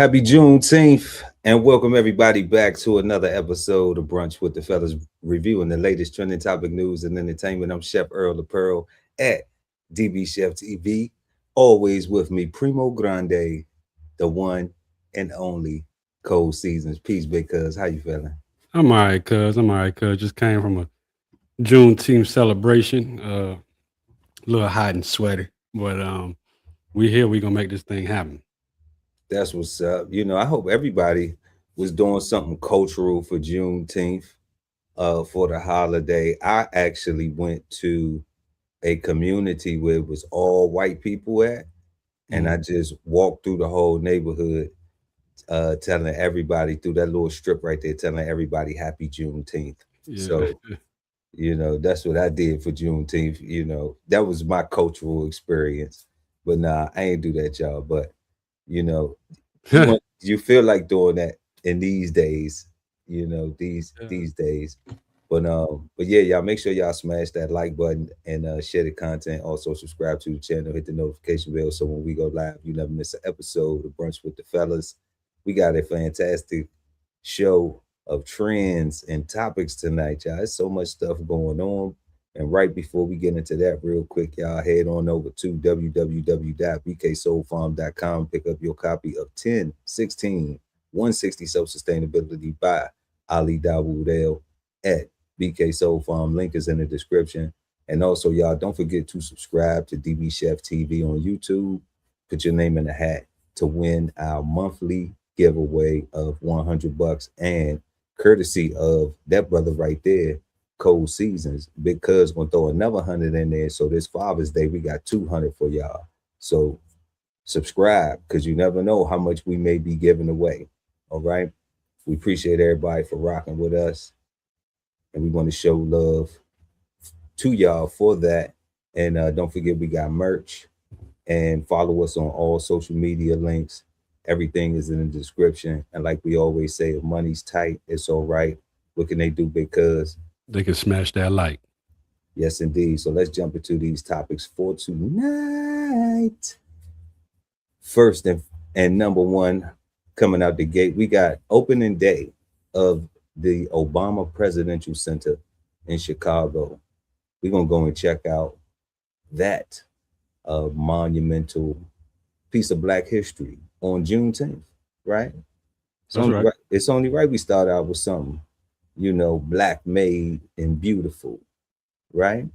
Happy Juneteenth, and welcome everybody back to another episode of Brunch with the Fellas, reviewing the latest trending topic news and entertainment. I'm Chef Earl the Pearl at DBCHEFTV. Always with me, Primo Grande, the one and only Cold Seasons. Peace, big cuz. How you feeling? I'm all right, cuz. Just came from a Juneteenth celebration. A little hot and sweaty, but we here. We gonna make this thing happen. That's what's up. I hope everybody was doing something cultural for Juneteenth, for the holiday. I actually went to a community where it was all white people at, and I just walked through the whole neighborhood, telling everybody through that little strip right there, telling everybody Happy Juneteenth. Yeah, So, that's what I did for Juneteenth. That was my cultural experience. But nah, I ain't do that, y'all. But you know, you feel like doing that in these days, these days. But yeah, y'all make sure y'all smash that like button and share the content. Also subscribe to the channel, hit the notification bell so when we go live, you never miss an episode of Brunch with the Fellas. We got a fantastic show of trends and topics tonight, y'all. There's so much stuff going on. And right before we get into that, real quick, y'all head on over to www.bksoulfarm.com. Pick up your copy of 10, 16, 160 Self-Sustainability by Ali Dawood at BK Soul Farm. Link is in the description. And also, y'all, don't forget to subscribe to DB Chef TV on YouTube. Put your name in the hat to win our monthly giveaway of $100, and courtesy of that brother right there, Cold Seasons. Big Cuz gonna throw another 100 in there. So this Father's Day, we got 200 for y'all. So subscribe, because you never know how much we may be giving away. All right. We appreciate everybody for rocking with us. And we want to show love to y'all for that. And don't forget, we got merch. And follow us on all social media links. Everything is in the description. And like we always say, if money's tight, it's all right. What can they do? Because they can smash that like. Yes, indeed. So let's jump into these topics for tonight. First and number one, coming out the gate, we got opening day of the Obama Presidential Center in Chicago. We're going to go and check out that monumental piece of Black history on Juneteenth, right? It's only right we start out with something, Black made and beautiful, right?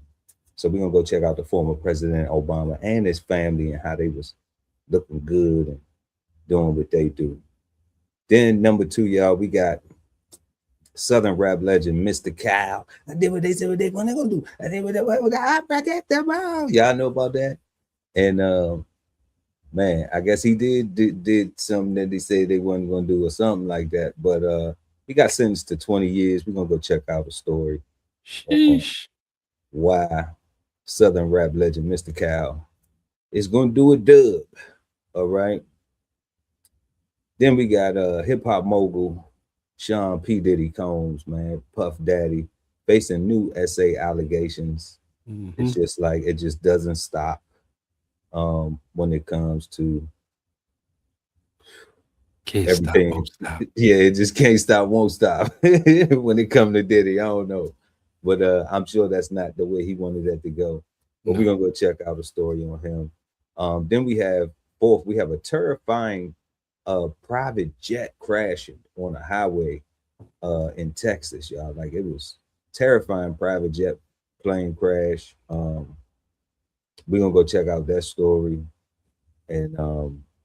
So we're going to go check out the former President Obama and his family and how they was looking good and doing what they do. Then number two, y'all, we got Southern rap legend Mystikal. I did what they said what they gonna do. I did what I protect them all. Y'all know about that? And man, I guess he did something that they said they weren't gonna do or something like that. But he got sentenced to 20 years. We're gonna go check out the story. Why Southern rap legend Mystikal is gonna do a dub. All right. Then we got hip hop mogul Sean P. Diddy Combs, man, Puff Daddy, facing new SA allegations. It's just like it just doesn't stop when it comes to everything. Won't stop. Yeah, it just can't stop, won't stop when it comes to Diddy. I don't know. But I'm sure that's not the way he wanted that to go. But we're gonna go check out a story on him. Then we have a terrifying private jet crashing on a highway in Texas, y'all. Like, it was terrifying private jet plane crash. We're gonna go check out that story. And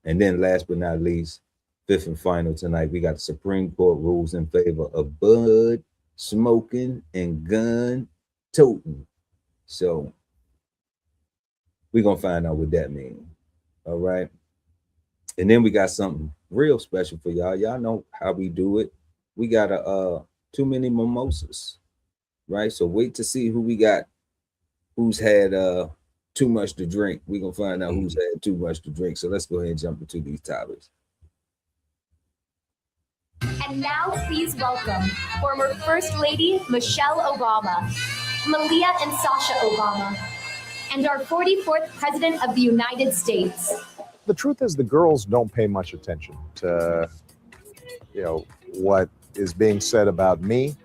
then last but not least, fifth and final tonight, we got the Supreme Court rules in favor of bud smoking and gun toting. So we're gonna find out what that means. All right. And then we got something real special for y'all. Y'all know how we do it. We got too many mimosas, right? So wait to see who we got, who's had too much to drink. We're gonna find out who's had too much to drink. So let's go ahead and jump into these topics. And now please welcome former First Lady Michelle Obama, Malia and Sasha Obama, and our 44th President of the United States, The truth is the girls don't pay much attention to, what is being said about me.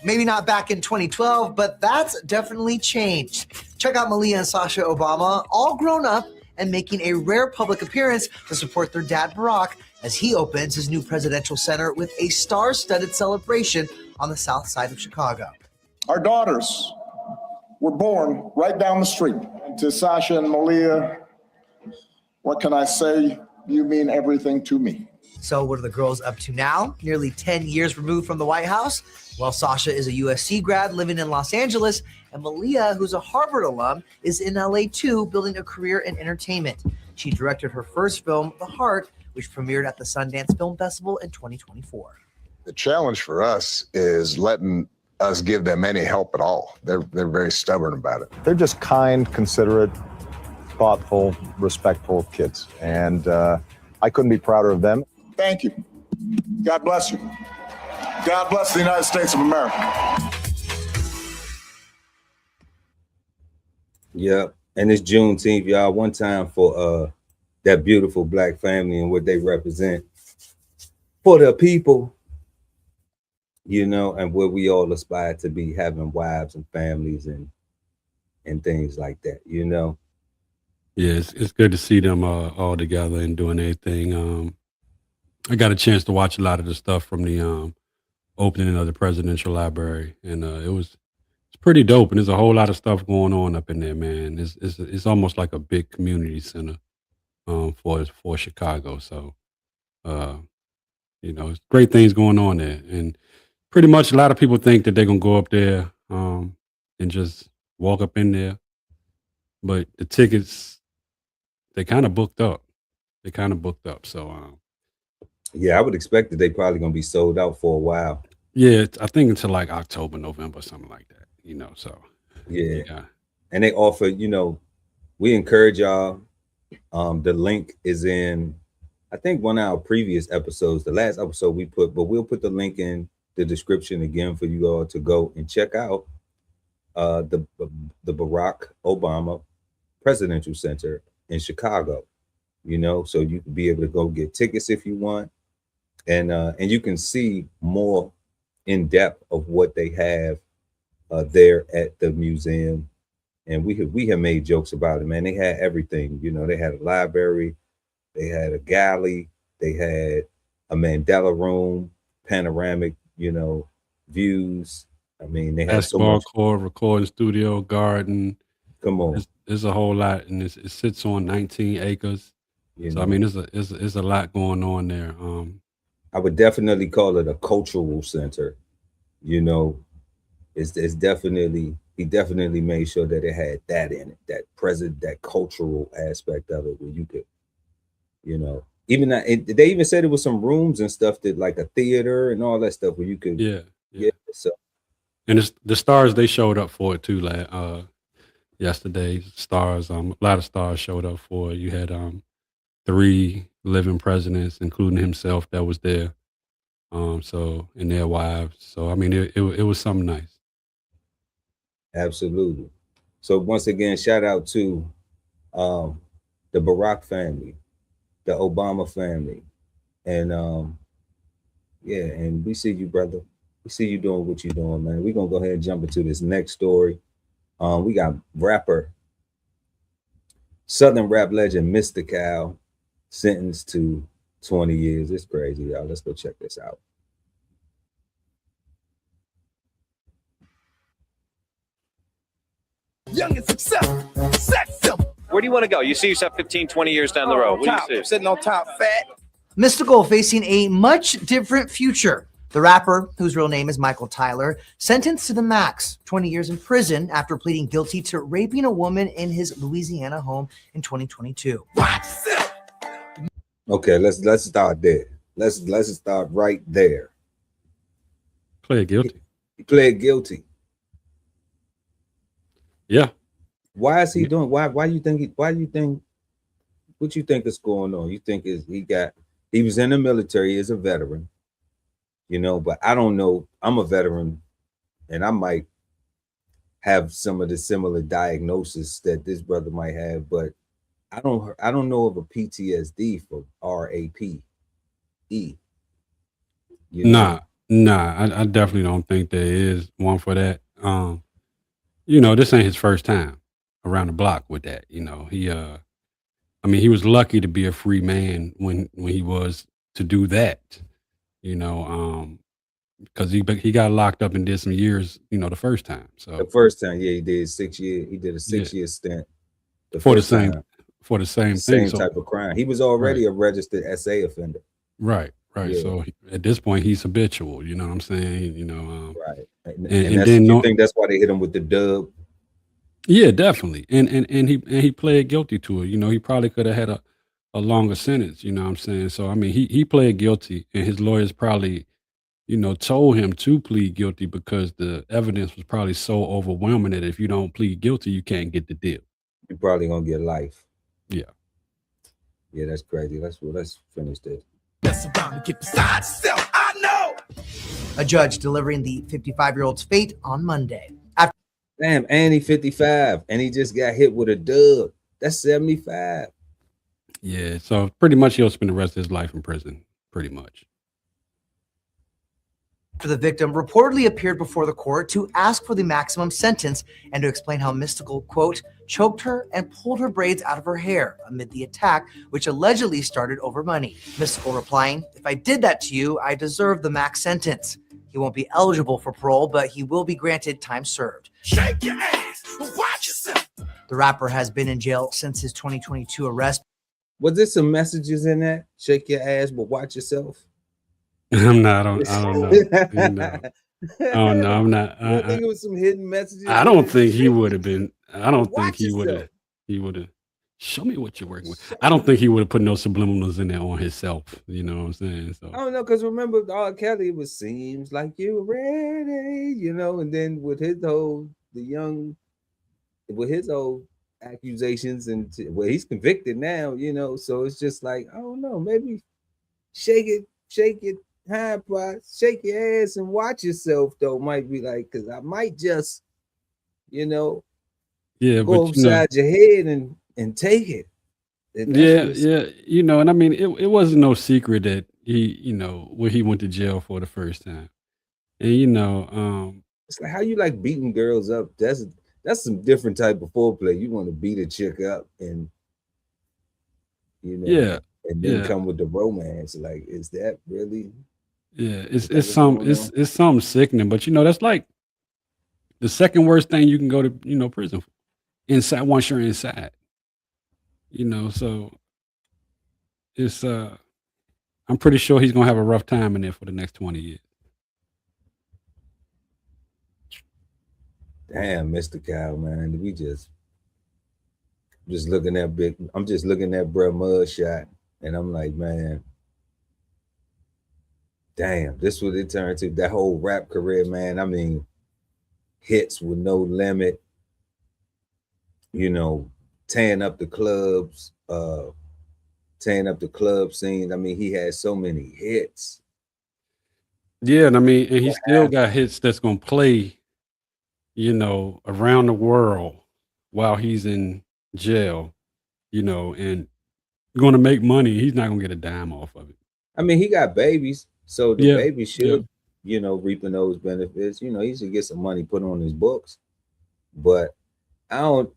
Maybe not back in 2012, but that's definitely changed. Check out Malia and Sasha Obama, all grown up and making a rare public appearance to support their dad Barack as he opens his new presidential center with a star-studded celebration on the south side of Chicago. Our daughters were born right down the street. To Sasha and Malia, what can I say? You mean everything to me. So what are the girls up to now? Nearly 10 years removed from the White House? Well, Sasha is a USC grad living in Los Angeles, and Malia, who's a Harvard alum, is in LA too, building a career in entertainment. She directed her first film, The Heart, which premiered at the Sundance Film Festival in 2024. The challenge for us is letting us give them any help at all. They're very stubborn about it. They're just kind, considerate, thoughtful, respectful kids. And I couldn't be prouder of them. Thank you. God bless you. God bless the United States of America. Yep. And it's Juneteenth, y'all. One time for that beautiful black family and what they represent for the people, and where we all aspire to be, having wives and families and things like that, Yeah, it's good to see them all together and doing everything. I got a chance to watch a lot of the stuff from the opening of the presidential library, and it's pretty dope. And there's a whole lot of stuff going on up in there, man. It's almost like a big community center for Chicago. So, it's great things going on there, and pretty much a lot of people think that they're gonna go up there and just walk up in there, but the tickets they kind of booked up. So. Yeah, I would expect that they probably gonna be sold out for a while. Yeah, I think until like October, November, something like that. So yeah. And they offer, we encourage y'all. The link is in, I think, one of our previous episodes, the last episode we put, but we'll put the link in the description again for you all to go and check out the Barack Obama Presidential Center in Chicago. So you can be able to go get tickets if you want. And you can see more in depth of what they have there at the museum. And we have made jokes about it, man. They had everything, they had a library, they had a galley, they had a Mandela room, panoramic, views. I mean, they had so much. Court, recording studio, garden. Come on. There's a whole lot, and it sits on 19 acres. So I mean, there's a lot going on there. I would definitely call it a cultural center. It's definitely, he definitely made sure that it had that in it, that cultural aspect of it, where you could, even that, they even said it was some rooms and stuff that like a theater and all that stuff where you could, yeah. So, and the stars, they showed up for it too. Like yesterday, stars, a lot of stars showed up for it. You had 3 living presidents, including himself, that was there. So, and their wives. So, I mean, it was something nice. Absolutely. So once again, shout out to the Barack family, the Obama family, and and we see you, brother. We see you doing what you're doing, man. We're gonna go ahead and jump into this next story. We got rapper, Southern rap legend Mystikal, sentenced to 20 years. It's crazy, y'all. Let's go check this out. Young and successful, simple. Where do you want to go? You see yourself 15, 20 years down the road. What Top, do you see? sitting on top, fat. Mystikal facing a much different future. The rapper, whose real name is Michael Tyler, sentenced to the max, 20 years in prison after pleading guilty to raping a woman in his Louisiana home in 2022. Okay, let's start there. Let's start right there. Pled guilty. He pled guilty. Yeah. Why is he doing? Why you think? What you think is going on? You think he was in the military as a veteran, but I don't know. I'm a veteran, and I might have some of the similar diagnosis that this brother might have, but I don't know of a PTSD for RAPE. You know? Nah, I definitely don't think there is one for that. You know, this ain't his first time around the block with that. You know, I mean, he was lucky to be a free man when he was to do that. You know, because he got locked up and did some years. You know, the first time. The So first time, yeah, he did 6 years. He did a yeah, 6-year stint. The for the first same time, for the same thing. same So type of crime. He was right, already a registered SA offender. right. Yeah, So at this point, he's habitual. You know what I'm saying? You know, right. And and that's, then you no, think that's why they hit him with the dub? yeah, definitely. And he pled guilty to it. You know, he probably could have had a longer sentence. You know what I'm saying? So I mean, he pled guilty, and his lawyers probably, you know, told him to plead guilty because the evidence was probably so overwhelming that if you don't plead guilty, you can't get the deal. You're probably gonna get life. Yeah. Yeah, that's crazy. Let's finish this. Mess around and get beside yourself. I know. A judge delivering the 55-year-old's fate on Monday. Damn, and he 55, and he just got hit with a dub. That's 75. Yeah. So pretty much he'll spend the rest of his life in prison, pretty much. After the victim reportedly appeared before the court to ask for the maximum sentence and to explain how Mystikal, quote, choked her and pulled her braids out of her hair amid the attack, which allegedly started over money. Mystikal replying, "If I did that to you, I deserve the max sentence. He won't be eligible for parole, but he will be granted time served." Shake your ass. Watch yourself. The rapper has been in jail since his 2022 arrest. Was there some messages in that? Shake your ass, but watch yourself. I'm not. I don't know. You know. Oh no, I'm not. I think it was some hidden messages. I don't think he would have been. I don't think Watch he would have. yourself. He would have. Show me what you're working with. I don't think he would have put no subliminals in there on himself. You know what I'm saying? So I don't know, because remember R. Kelly was seems like you're ready, you know, and then with his whole accusations and well, he's convicted now, you know, so it's just like, I don't know, maybe shake it, high pot, shake your ass and watch yourself though, might be like, because I might just, you know, yeah, go but you know, upside your head and take it. And that's yeah, you know, and I mean, it wasn't no secret that he, you know, when he went to jail for the first time, and you know, it's like how you like beating girls up. That's some different type of foreplay. You want to beat a chick up and, you know, yeah, and then yeah, come with the romance. Like, is that really? yeah, Is that it's what's some going on? it's something sickening, but you know, that's like the second worst thing you can go to, you know, prison for. Inside once you're inside, you know, so it's I'm pretty sure he's gonna have a rough time in there for the next 20 years. Damn, Mystikal, man. We just looking at big. I'm just looking at bruh mugshot, and I'm like, man, damn, this what it turned to. That whole rap career, man. I mean, hits with no limit. You know, tearing up the clubs, tearing up the club scene. I mean, he had so many hits. Yeah, and I mean, and he still got hits that's gonna play, you know, around the world while he's in jail, you know, and gonna make money. He's not gonna get a dime off of it. I mean, he got babies, so the Yeah, babies should, yeah. you know, reaping those benefits. You know, he should get some money put on his books. But I don't.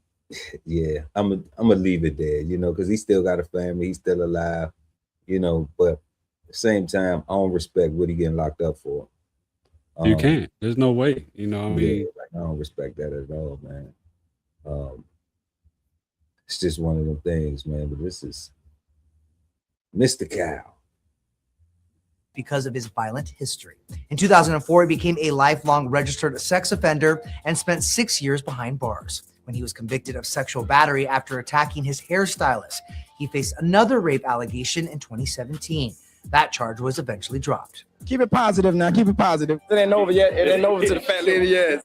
Yeah, I'm gonna leave it there, you know, because he still got a family, he's still alive, you know. But at the same time, I don't respect what he getting locked up for. You can't. There's no way. You know, I Yeah, mean, like, I don't respect that at all, man. It's just one of them things, man. But this is Mystikal. Because of his violent history. In 2004, he became a lifelong registered sex offender and spent 6 years behind bars. When he was convicted of sexual battery after attacking his hairstylist, he faced another rape allegation in 2017. That charge was eventually dropped. Keep it positive now. Keep it positive. It ain't over yet. It ain't over to the fat lady yet.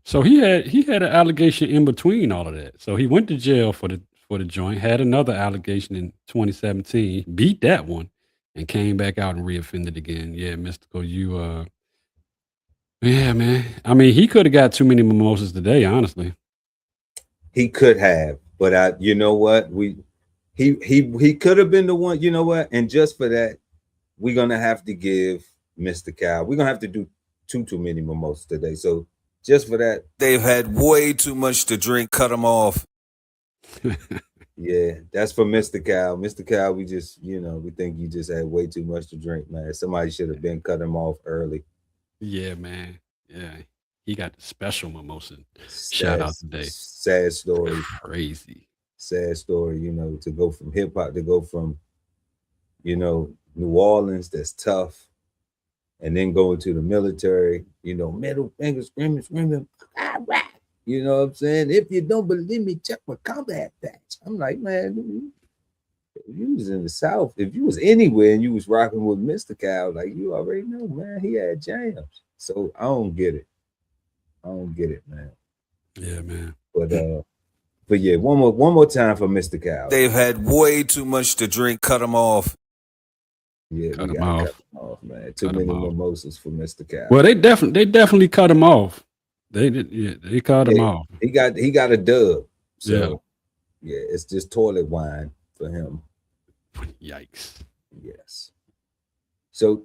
so he had an allegation in between all of that. So he went to jail for the joint, had another allegation in 2017, beat that one, and came back out and reoffended again. Yeah, Mystikal, Yeah, man. I mean, he could have got too many mimosas today, honestly. He could have, but you know what? He could have been the one, you know what? And just for that, we're gonna have to give Mystikal. We're gonna have to do too many mimosas today. So just for that, They've had way too much to drink. Cut them off. yeah, that's for Mystikal. Mystikal, we just, we think you just had way too much to drink, man. Somebody should have been cut him off early. Yeah, man. Yeah. He got the special mimosa. Shout out today. Sad story. Crazy. Sad story, to go from hip hop, to go from, New Orleans, that's tough. And then go into the military, middle finger screaming, you know what I'm saying? If you don't believe me, check my combat patch. I'm like, man, if you was in the South, if you was anywhere and you was rocking with Mystikal, like, you already know, man, he had jams. So I don't get it. Man. Yeah, man. But yeah, one more time for Mystikal. They've had way too much to drink. Cut them off. Yeah, cut we him gotta off. cut him off, man. Too many mimosas for Mystikal. Well, they definitely cut him off. They did, yeah, they cut him off. He got a dub. So yeah, it's just toilet wine for him. Yikes. Yes. So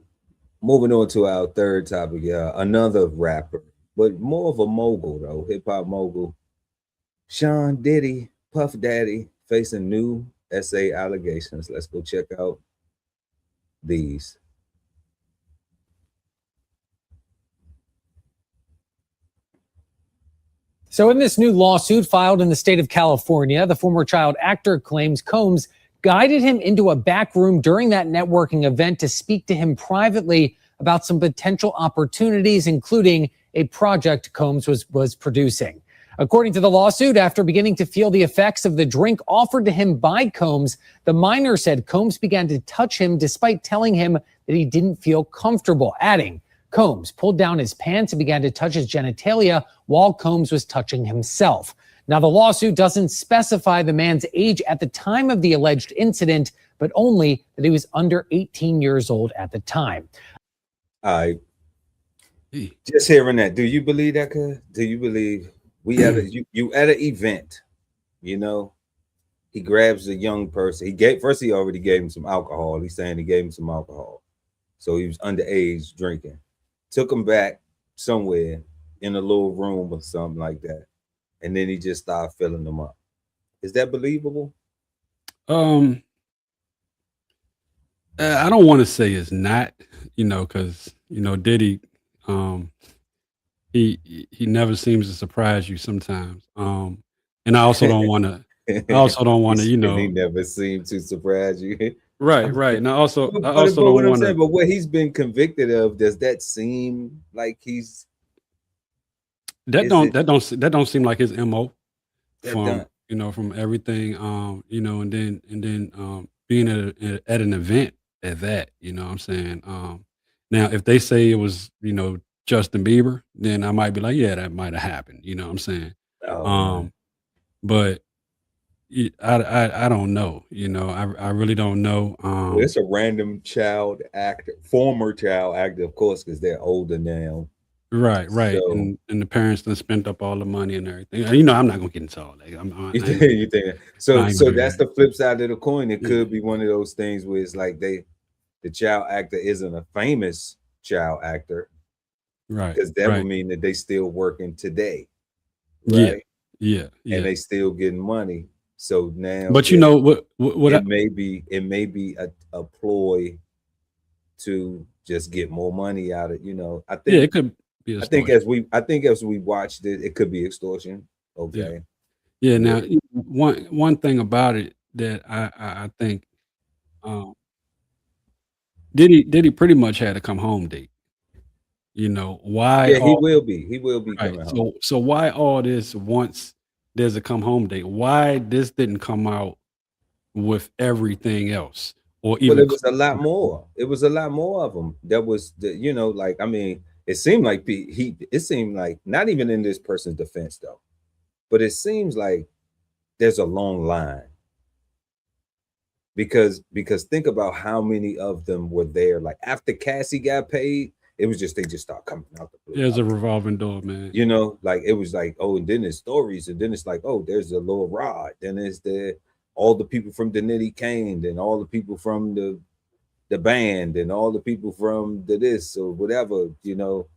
moving on to our third topic, another rapper, but more of a mogul though, hip hop mogul. Sean Diddy, Puff Daddy, facing new SA allegations. Let's go check out these. So in this new lawsuit filed in the state of California, the former child actor claims Combs guided him into a back room during that networking event to speak to him privately about some potential opportunities, including a project Combs was producing. According to the lawsuit, after beginning to feel the effects of the drink offered to him by Combs, the minor said Combs began to touch him despite telling him that he didn't feel comfortable, adding, Combs pulled down his pants and began to touch his genitalia while Combs was touching himself. Now, the lawsuit doesn't specify the man's age at the time of the alleged incident, but only that he was under 18 years old at the time. All right. Just hearing that, do you believe that? Do you believe we at you at an event, he grabs a young person. He already gave him some alcohol. He's saying he gave him some alcohol. So he was underage drinking. Took him back somewhere in a little room or something like that. And then he just started filling them up. Is that believable? I don't want to say it's not, because Diddy, he never seems to surprise you sometimes. And I also don't want to. He never seemed to surprise you. Right. And I also don't want to. But what he's been convicted of, does that seem like he's? That don't seem like his MO. From everything, and then being at an event at that, what I'm saying. Now, if they say it was, Justin Bieber, then I might be like, yeah, that might have happened. You know what I'm saying? But I don't know. I really don't know. Well, it's a random child actor, former child actor, of course, because they're older now. Right. So, and the parents done spent up all the money and everything. I'm not gonna get into all that. You think so that's the flip side of the coin. It could be one of those things where it's like the child actor isn't a famous child actor. Right. Because that would mean that they still working today. Right? Yeah. And they still getting money. So now, but it may be a ploy to just get more money out of I think it could be. I think as we watched it, it could be extortion. Okay. Yeah. Now, one thing about it that I think, Diddy pretty much had a come home date. Why? Yeah, he will be coming home. So why all this once there's a come home date? Why this didn't come out with everything else? Or even it was a lot more. It was a lot more of them. That was it seemed like not even in this person's defense though, but it seems like there's a long line. Because think about how many of them were there. Like after Cassie got paid, It was just they just start coming out the blue. Yeah, it's a revolving door, man. You know, like it was like, oh, and then there's stories, and then it's like, oh, there's a little Rod, then there's all the people from Diddy came, and all the people from the band, and all the people from the this or whatever, you know.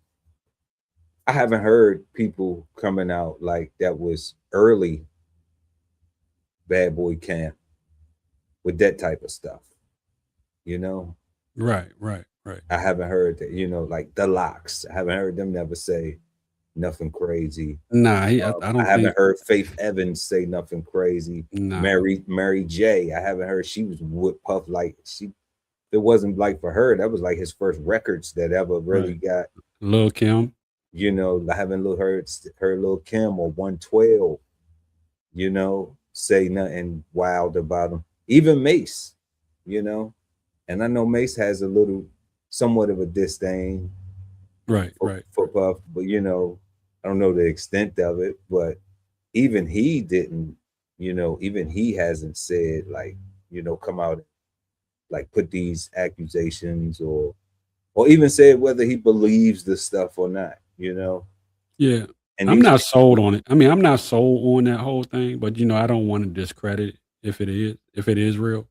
I haven't heard people coming out like that was early Bad Boy Camp with that type of stuff, you know. Right. I haven't heard that, you know, like the Locks. I haven't heard them never say nothing crazy. Nah, I don't. I haven't heard Faith Evans say nothing crazy. Nah. Mary J. I haven't heard she was with Puff like she. It wasn't like for her. That was like his first records that ever really got. Lil Kim. You know, I haven't heard Lil Kim or 112. You know, say nothing wild about him. Even Mace. You know, and I know Mace has a little. Somewhat of a disdain for Puff, but you know, I don't know the extent of it, but even he didn't, you know, even he hasn't said like, you know, come out like put these accusations or even said whether he believes the stuff or not, you know. Yeah. And I'm not sold on it. I mean, I'm not sold on that whole thing, but you know, I don't want to discredit if it is real.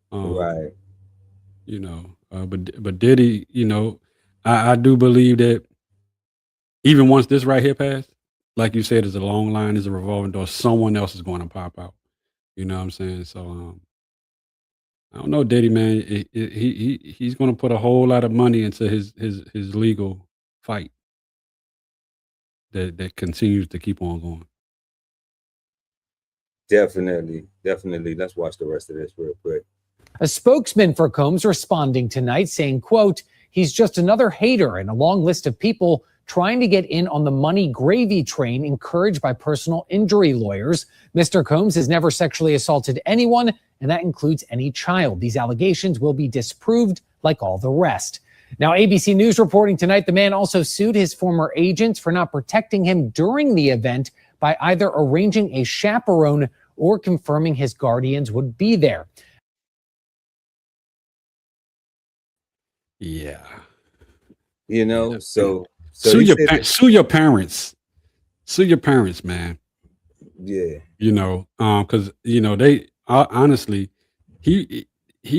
Right. You know, but Diddy, you know, I do believe that even once this right here passed, like you said, it's a long line, it's a revolving door. Someone else is going to pop out. You know what I'm saying? So I don't know, Diddy, man. He's going to put a whole lot of money into his legal fight that continues to keep on going. Definitely. Let's watch the rest of this real quick. A spokesman for Combs responding tonight saying, quote, he's just another hater in a long list of people trying to get in on the money gravy train encouraged by personal injury lawyers. Mr. Combs has never sexually assaulted anyone, and that includes any child. These allegations will be disproved like all the rest. Now, ABC News reporting tonight, the man also sued his former agents for not protecting him during the event by either arranging a chaperone or confirming his guardians would be there. Yeah. You know, so sue your parents. Sue your parents, man. Yeah. You know, because you know, they honestly, he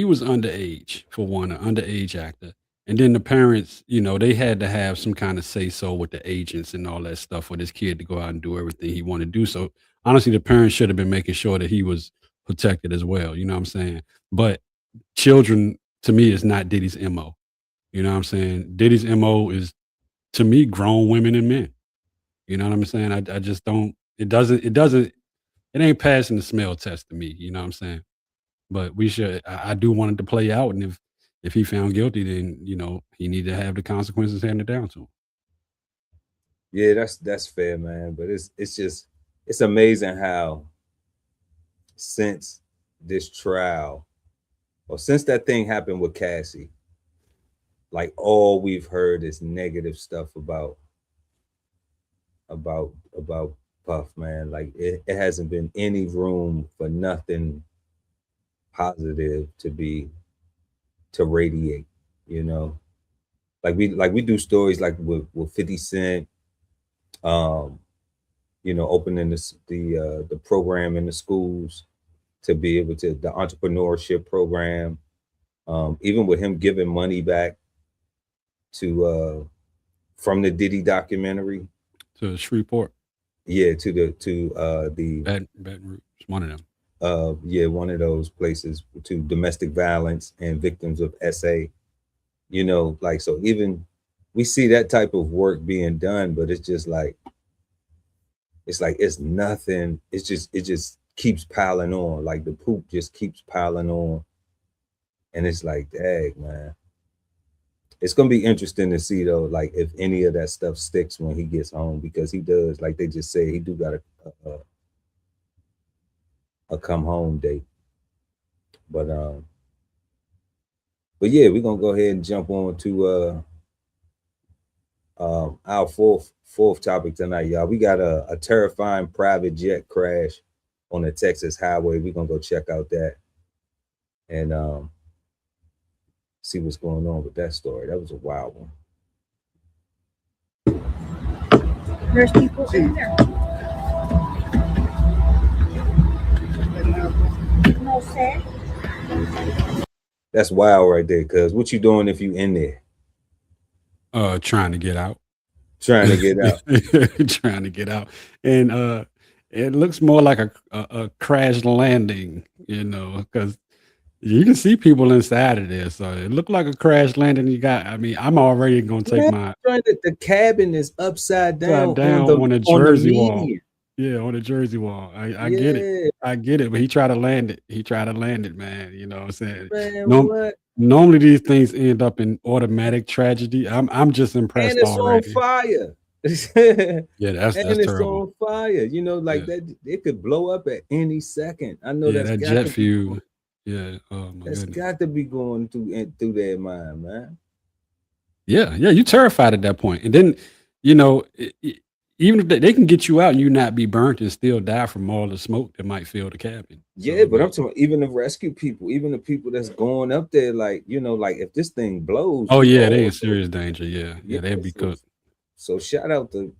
was underage for one, an underage actor. And then the parents, you know, they had to have some kind of say so with the agents and all that stuff for this kid to go out and do everything he wanted to do. So honestly, the parents should have been making sure that he was protected as well. You know what I'm saying? But children, to me, is not Diddy's MO. You know what I'm saying? Diddy's MO is, to me, grown women and men. You know what I'm saying? I just don't, it ain't passing the smell test to me. You know what I'm saying? But I do want it to play out. And if he found guilty, then, you know, he need to have the consequences handed down to him. Yeah, that's fair, man. But it's amazing how since this trial, or since that thing happened with Cassie, like all we've heard is negative stuff about Puff, man. Like it hasn't been any room for nothing positive to radiate, you know. Like we do stories like with 50 Cent, you know, opening the program in the schools to be able to, the entrepreneurship program, even with him giving money back to from the Diddy documentary to Shreveport. Yeah, to the Baton Rouge, one of them. Yeah, one of those places, to domestic violence and victims of SA. You know, like, so even we see that type of work being done, but it's just like it's nothing. It just keeps piling on. Like the poop just keeps piling on. And it's like, dang, man. It's gonna be interesting to see though, like if any of that stuff sticks when he gets home, because he does, like they just say, he do got a come home date. But yeah, we're gonna go ahead and jump on to our fourth topic tonight, y'all. We got a terrifying private jet crash on the Texas highway. We're gonna go check out that and see what's going on with that story. That was a wild one. There's people in there. No sé. That's wild right there. Cause what you doing if you in there? Trying to get out. Trying to get out. Trying to get out. And it looks more like a crash landing, you know, because you can see people inside of there. So it looked like a crash landing. I mean, I'm already gonna take my the cabin is upside down, on the Jersey wall. median. Yeah, on the Jersey wall. I get it. I get it. But he tried to land it. He tried to land it, man. You know what I'm saying? Man, what? Normally these things end up in automatic tragedy. I'm just impressed And it's already. on fire. Yeah, that's it's terrible. on fire. You know, like that it could blow up at any second. I know Yeah, that's that got jet to fuel. Yeah. Oh my that's goodness. got to be going through their mind, man. Yeah, you're terrified at that point. And then, you know, even if they can get you out and you not be burnt and still die from all the smoke that might fill the cabin. Yeah, but I'm talking about even the rescue people, even the people that's going up there, like, you know, like if this thing blows. Oh yeah, they in serious danger. Yeah, they'd be cooked. So shout out to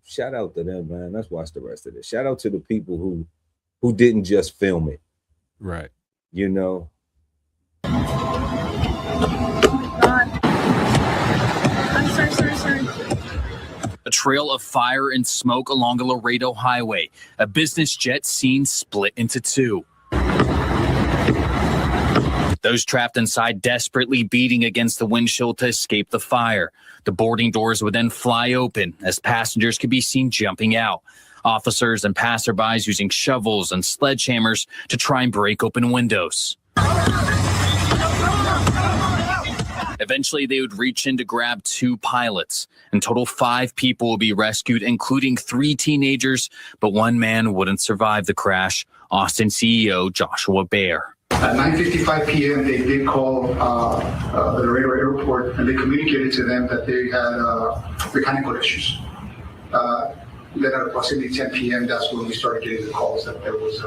them, man. Let's watch the rest of this. Shout out to the people who didn't just film it. Right. You know. I'm sorry. A trail of fire and smoke along the Laredo Highway. A business jet seen split into two. Those trapped inside desperately beating against the windshield to escape the fire. The boarding doors would then fly open as passengers could be seen jumping out. Officers and passerbys using shovels and sledgehammers to try and break open windows. Eventually, they would reach in to grab two pilots. In total, 5 people will be rescued, including 3 teenagers, but one man wouldn't survive the crash. Austin CEO Joshua Baer. At 9:55 p.m., they did call the Laredo Airport, and they communicated to them that they had mechanical issues. Then at approximately 10 p.m., that's when we started getting the calls that there was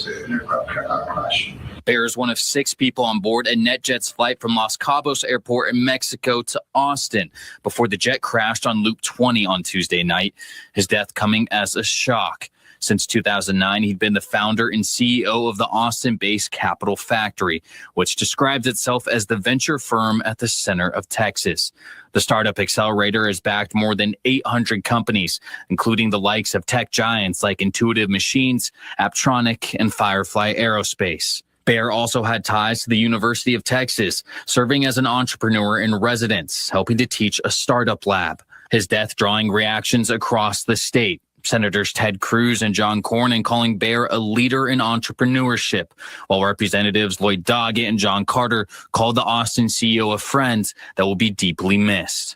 an aircraft crash. Baer is one of 6 people on board a NetJet's flight from Los Cabos Airport in Mexico to Austin before the jet crashed on Loop 20 on Tuesday night, his death coming as a shock. Since 2009, he'd been the founder and CEO of the Austin-based Capital Factory, which describes itself as the venture firm at the center of Texas. The startup accelerator has backed more than 800 companies, including the likes of tech giants like Intuitive Machines, Apptronic, and Firefly Aerospace. Baer also had ties to the University of Texas, serving as an entrepreneur in residence, helping to teach a startup lab. His death drawing reactions across the state. Senators Ted Cruz and John Cornyn calling Baer a leader in entrepreneurship, while Representatives Lloyd Doggett and John Carter called the Austin CEO a friend that will be deeply missed.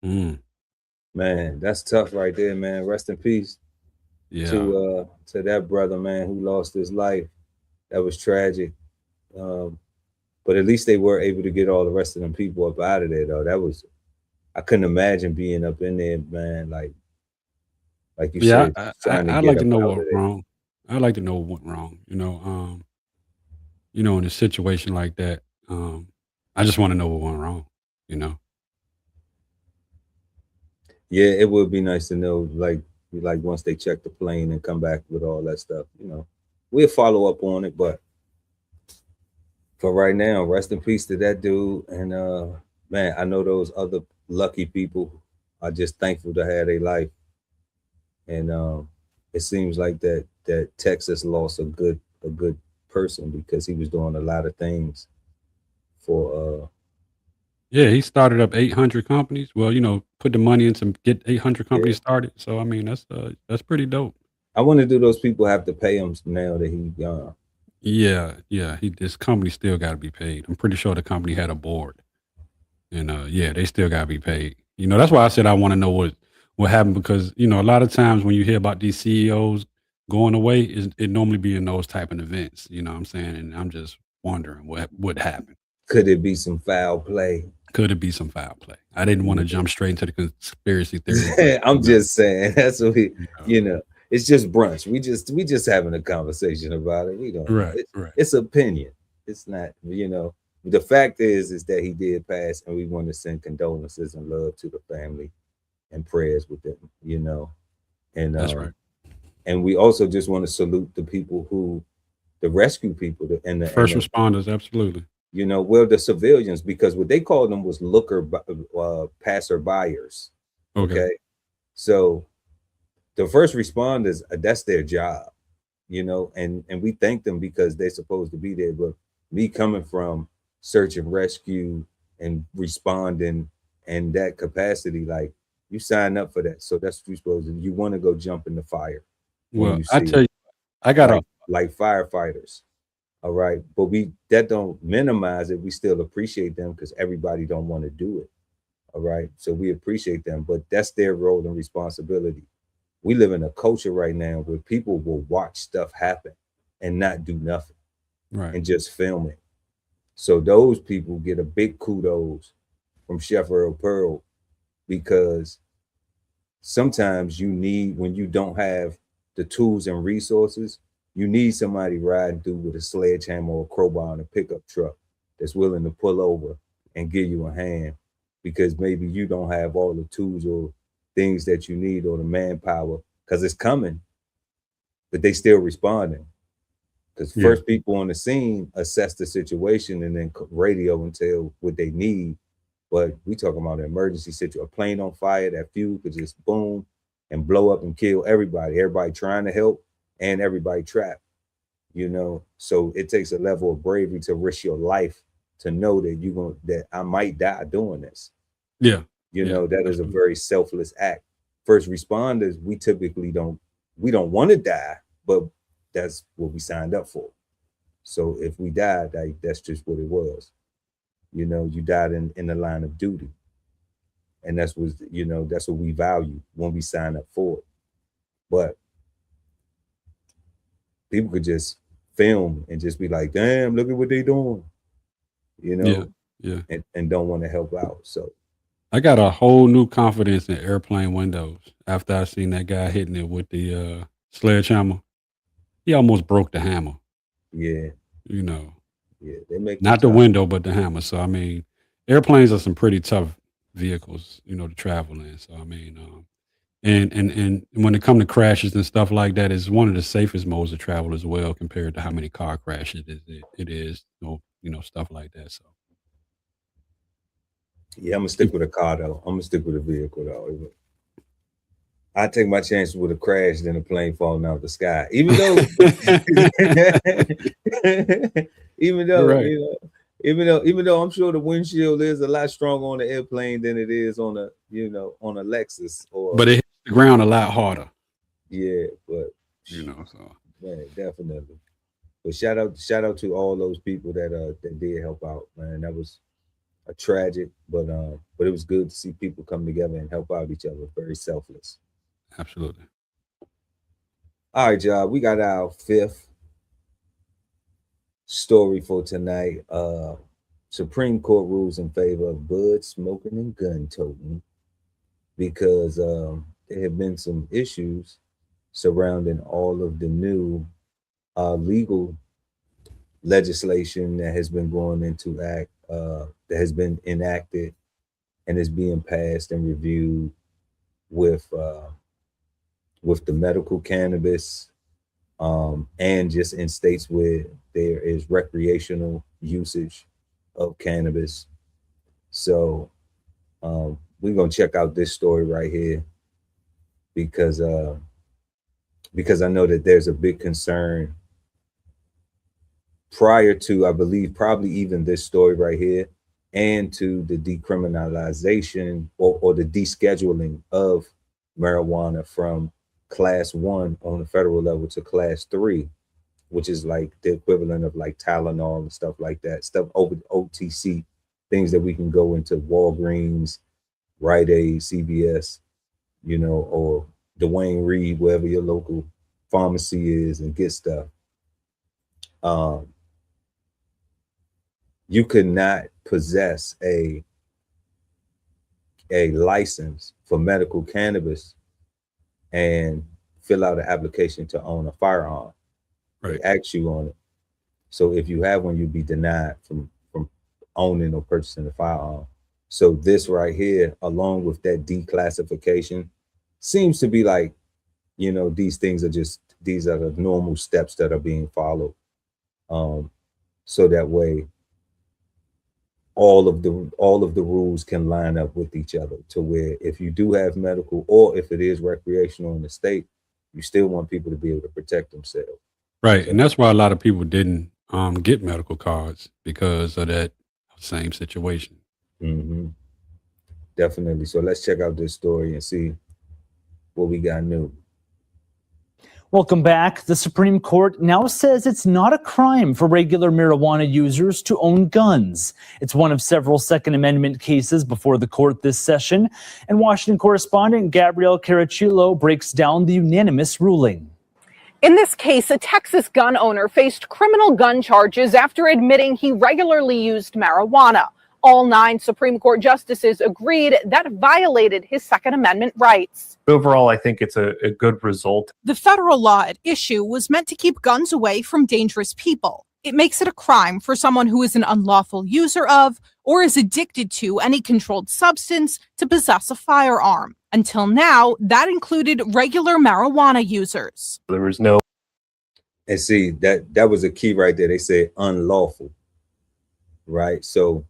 Man, that's tough right there, man. Rest in peace to that brother, man, who lost his life. That was tragic. But at least they were able to get all the rest of them people up out of there, though. I couldn't imagine being up in there, man, like you said. I'd like to know what went wrong. I'd like to know what went wrong. In a situation like that, I just want to know what went wrong. Yeah, it would be nice to know, like once they check the plane and come back with all that stuff. We'll follow up on it, but for right now, rest in peace to that dude. And man, I know those other lucky people are just thankful to have their life. And it seems like that Texas lost a good person because he was doing a lot of things for he started up 800 companies. Well, put the money in to get 800 companies started. So I mean, that's pretty dope. I wonder, do those people have to pay him now that he's gone? Yeah. This company still got to be paid. I'm pretty sure the company had a board, and they still got to be paid. That's why I said I want to know what happened, because a lot of times when you hear about these CEOs going away, it normally be in those type of events. You know what I'm saying? And I'm just wondering what happened. Could it be some foul play? Could it be some foul play? I didn't want to jump straight into the conspiracy theory. I'm just saying that's what it's just brunch. We just having a conversation about it. We don't. Right. It's opinion. It's not. The fact is that he did pass, and we want to send condolences and love to the family and prayers with them, you know. And That's right. And we also just want to salute the people the rescue people, and the First responders, absolutely. You know, well, the civilians, because what they called them was passerbyers. Okay. So the first responders, that's their job, you know, and we thank them because they're supposed to be there. But me coming from search and rescue and responding and that capacity, like, you sign up for that. So that's what you're supposed to do. You want to go jump in the fire. Well, I tell you, I got like firefighters. All right. But that don't minimize it. We still appreciate them because everybody don't want to do it. All right. So we appreciate them, but that's their role and responsibility. We live in a culture right now where people will watch stuff happen and not do nothing, right, and just film it. So those people get a big kudos from Chef Earl Pearl, because sometimes you need, when you don't have the tools and resources, you need somebody riding through with a sledgehammer or a crowbar in a pickup truck that's willing to pull over and give you a hand, because maybe you don't have all the tools or things that you need or the manpower, because it's coming, but they still responding. Because first people on the scene assess the situation and then radio and tell what they need. But we talking about an emergency situation, a plane on fire, that fuel could just boom and blow up and kill everybody. Everybody trying to help and everybody trapped, you know. So it takes a level of bravery to risk your life to know that that I might die doing this. Yeah. You know, that is a very selfless act. First responders, we typically don't want to die, but that's what we signed up for. So if we died, that's just what it was. You know, you died in the line of duty. And that's what we value when we sign up for it. But people could just film and just be like, damn, look at what they doing. You know, and don't want to help out. So I got a whole new confidence in airplane windows after I seen that guy hitting it with the sledgehammer. He almost broke the hammer. Yeah. You know. Yeah, they make not the window, but the hammer. So I mean, airplanes are some pretty tough vehicles, you know, to travel in. So I mean, and when it comes to crashes and stuff like that, it's one of the safest modes of travel as well, compared to how many car crashes it is, you know, stuff like that. So yeah, I'm gonna stick with a car though. I'm gonna stick with a vehicle though. I take my chances with a crash than a plane falling out the sky. Even though even though I'm sure the windshield is a lot stronger on the airplane than it is on a Lexus, but it hits the ground a lot harder. Yeah, but you know, so man, definitely. But shout out to all those people that did help out, man. That was a tragic, but it was good to see people come together and help out each other. Very selfless. Absolutely. All right, y'all. We got our fifth story for tonight. Supreme Court rules in favor of bud smoking and gun toting, because there have been some issues surrounding all of the new legal legislation that has been going into act, that has been enacted and is being passed and reviewed with the medical cannabis, and just in states where there is recreational usage of cannabis. So we're gonna check out this story right here, because I know that there's a big concern prior to, I believe, probably even this story right here, and to the decriminalization or the descheduling of marijuana from class 1 on the federal level to class 3, which is like the equivalent of like Tylenol and stuff like that, stuff over OTC, things that we can go into Walgreens, Rite Aid, CVS, you know, or Dwayne Reed, wherever your local pharmacy is, and get stuff. You could not possess a license for medical cannabis and fill out an application to own a firearm. Right. They ask you on it. So if you have one, you'd be denied from owning or purchasing a firearm. So this right here, along with that declassification, seems to be like, these things are these are the normal steps that are being followed. So that way all of the rules can line up with each other, to where if you do have medical, or if it is recreational in the state, you still want people to be able to protect themselves. Right. And that's why a lot of people didn't get medical cards, because of that same situation. Mm-hmm. Definitely. So let's check out this story and see what we got new. Welcome back. The Supreme Court now says it's not a crime for regular marijuana users to own guns. It's one of several Second Amendment cases before the court this session. And Washington correspondent Gabrielle Caracciolo breaks down the unanimous ruling. In this case, a Texas gun owner faced criminal gun charges after admitting he regularly used marijuana. All 9 Supreme Court justices agreed that violated his Second Amendment rights. Overall, I think it's a good result. The federal law at issue was meant to keep guns away from dangerous people. It makes it a crime for someone who is an unlawful user of or is addicted to any controlled substance to possess a firearm. Until now, that included regular marijuana users. There was no. And see, that was a key right there. They said unlawful, right? So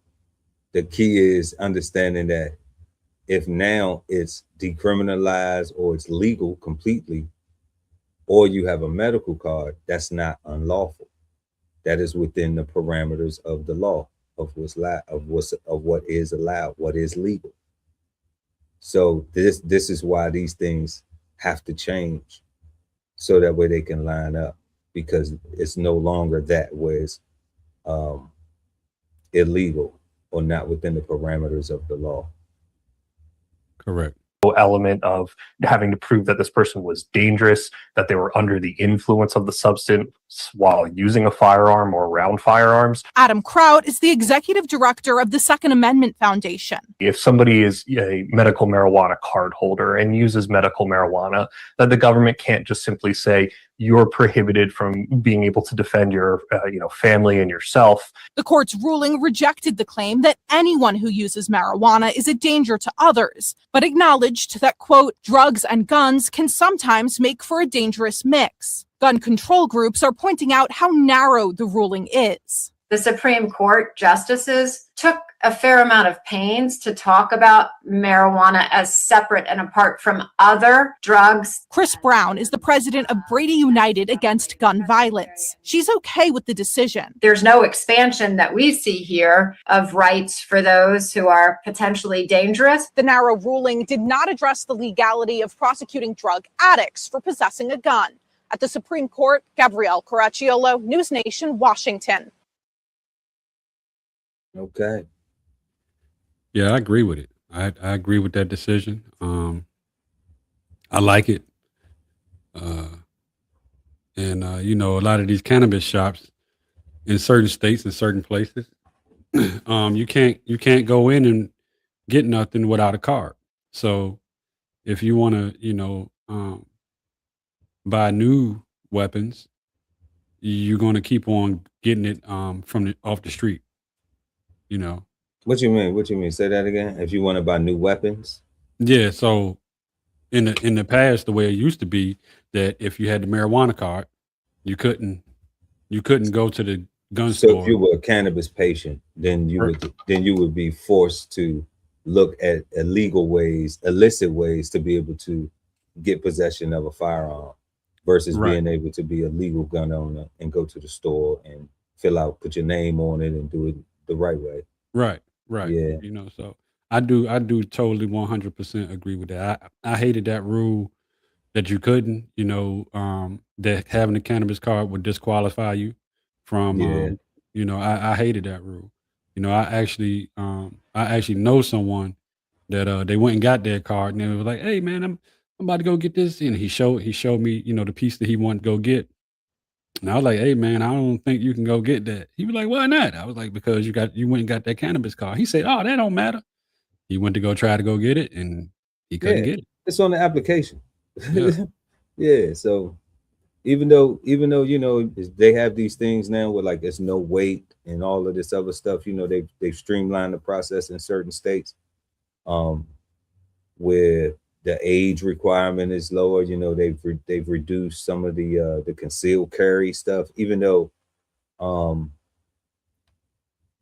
the key is understanding that if now it's decriminalized or it's legal completely, or you have a medical card, that's not unlawful. That is within the parameters of the law, of what is allowed, what is legal. So this is why these things have to change, so that way they can line up, because it's no longer that where it's illegal or not within the parameters of the law. Correct. Element of having to prove that this person was dangerous, that they were under the influence of the substance while using a firearm or around firearms. Adam Kraut is the executive director of the Second Amendment Foundation. If somebody is a medical marijuana card holder and uses medical marijuana, that the government can't just simply say, you're prohibited from being able to defend your family and yourself. The court's ruling rejected the claim that anyone who uses marijuana is a danger to others, but acknowledged that, quote, drugs and guns can sometimes make for a dangerous mix. Gun control groups are pointing out how narrow the ruling is. The Supreme Court justices took a fair amount of pains to talk about marijuana as separate and apart from other drugs. Chris Brown is the president of Brady United Against Gun Violence. She's okay with the decision. There's no expansion that we see here of rights for those who are potentially dangerous. The narrow ruling did not address the legality of prosecuting drug addicts for possessing a gun. At the Supreme Court, Gabrielle Caracciolo, News Nation, Washington. Okay. Yeah, I agree with it. I agree with that decision. I like it. And a lot of these cannabis shops in certain states and certain places, you can't go in and get nothing without a card. So if you want to, buy new weapons, you're going to keep on getting it off the street. What you mean? Say that again. If you want to buy new weapons? Yeah. So in the past, the way it used to be, that if you had the marijuana card, you couldn't go to the gun store. So if you were a cannabis patient, then you would be forced to look at illicit ways to be able to get possession of a firearm, versus being able to be a legal gun owner and go to the store and put your name on it and do it the right way. Right. Yeah. So I do totally 100% agree with that. I hated that rule that you couldn't, that having a cannabis card would disqualify you from, I hated that rule. I actually know someone that they went and got their card, and they were like, hey man, I'm about to go get this. And he showed me, the piece that he wanted to go get. And I was like, hey man, I don't think you can go get that. He was like, why not? I was like, because you went and got that cannabis card. He said, oh, that don't matter. He went to go try to go get it, and he couldn't get it. It's on the application. Yeah. Yeah. So even though they have these things now where like it's no weight and all of this other stuff, they've streamlined the process in certain states, where the age requirement is lower. They've reduced some of the concealed carry stuff, even though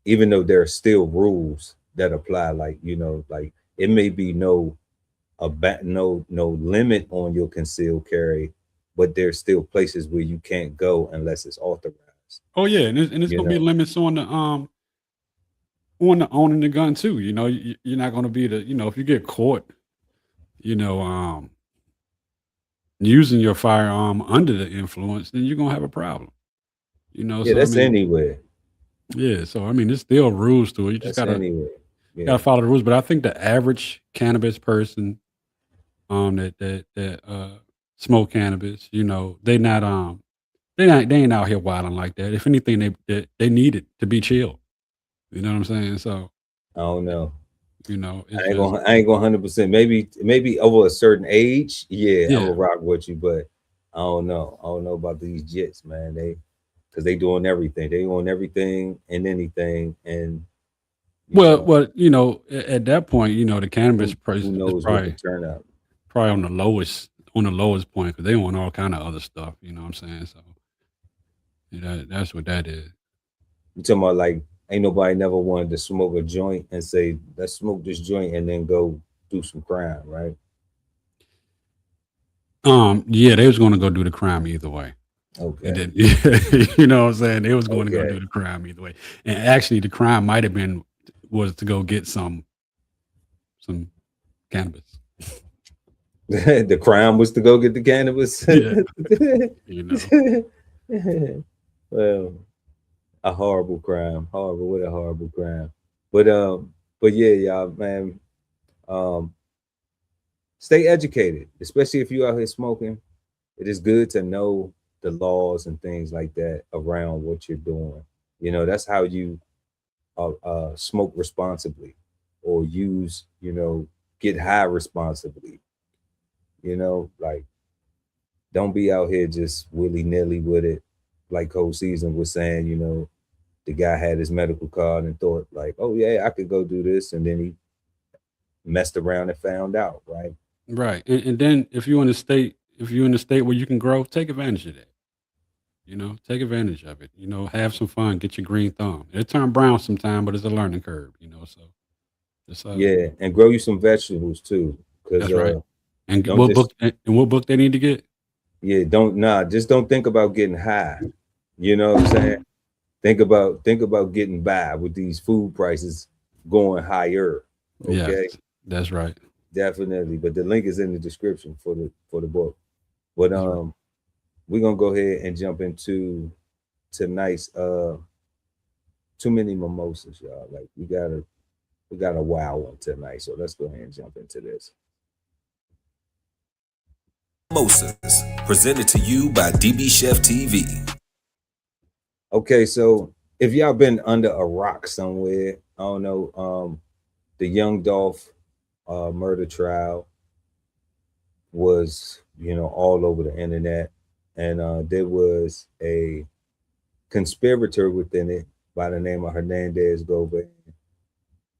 there are still rules that apply, like like it may be no limit on your concealed carry, but there's still places where you can't go unless it's authorized. Oh yeah, and it's gonna be limits on the owning the gun too. You're not gonna be if you get caught, using your firearm under the influence, then you're gonna have a problem. Yeah, so that's I mean, anywhere. yeah. So I mean, there's still rules to it. You just That's gotta anywhere. Yeah. gotta follow the rules. But I think the average cannabis person, that smoke cannabis, they ain't out here wilding like that. If anything, they need it to be chill. You know what I'm saying? So I don't know. it's I ain't gonna 100%. Maybe over a certain age, I'm Yeah. gonna rock with you, but I don't know. I don't know about these jits, man. Because they doing everything. They doing everything and anything, and Well, at that point, the cannabis price who is knows what the turnout. probably on the lowest point because they want all kind of other stuff. You know what I'm saying? So that's what that is. You talking about like ain't nobody never wanted to smoke a joint and say let's smoke this joint and then go do some crime, right? Yeah, they was going to go do the crime either way. Okay. And then, you know what I'm saying? They was going to go Okay. do the crime either way. And actually, the crime might have was to go get some cannabis. The crime was to go get the cannabis. Yeah. Well, a horrible crime. Horrible, what a horrible crime. But yeah, y'all, man. Stay educated, especially if you out here smoking. It is good to know the laws and things like that around what you're doing. That's how you smoke responsibly or get high responsibly. Like don't be out here just willy-nilly with it. Like Cold Season was saying, the guy had his medical card and thought like, oh yeah, I could go do this. And then he messed around and found out, right? Right. And then if you're in a state where you can grow, take advantage of that. Take advantage of it. Have some fun, get your green thumb. It turn brown sometime, but it's a learning curve, so it's Yeah, and grow you some vegetables too. Because that's right. And don't what book they need to get? Yeah, just don't think about getting high. You know what I'm saying? Think about getting by with these food prices going higher. Okay. Yes, that's right. Definitely. But the link is in the description for the book. But we're gonna go ahead and jump into tonight's too many mimosas, y'all. Like we got a wow one tonight. So let's go ahead and jump into this. Mimosas, presented to you by DBCHEFTV. Okay, so if y'all been under a rock somewhere, I don't know, the Young Dolph murder trial was, all over the internet, and there was a conspirator within it by the name of Hernandez Govan,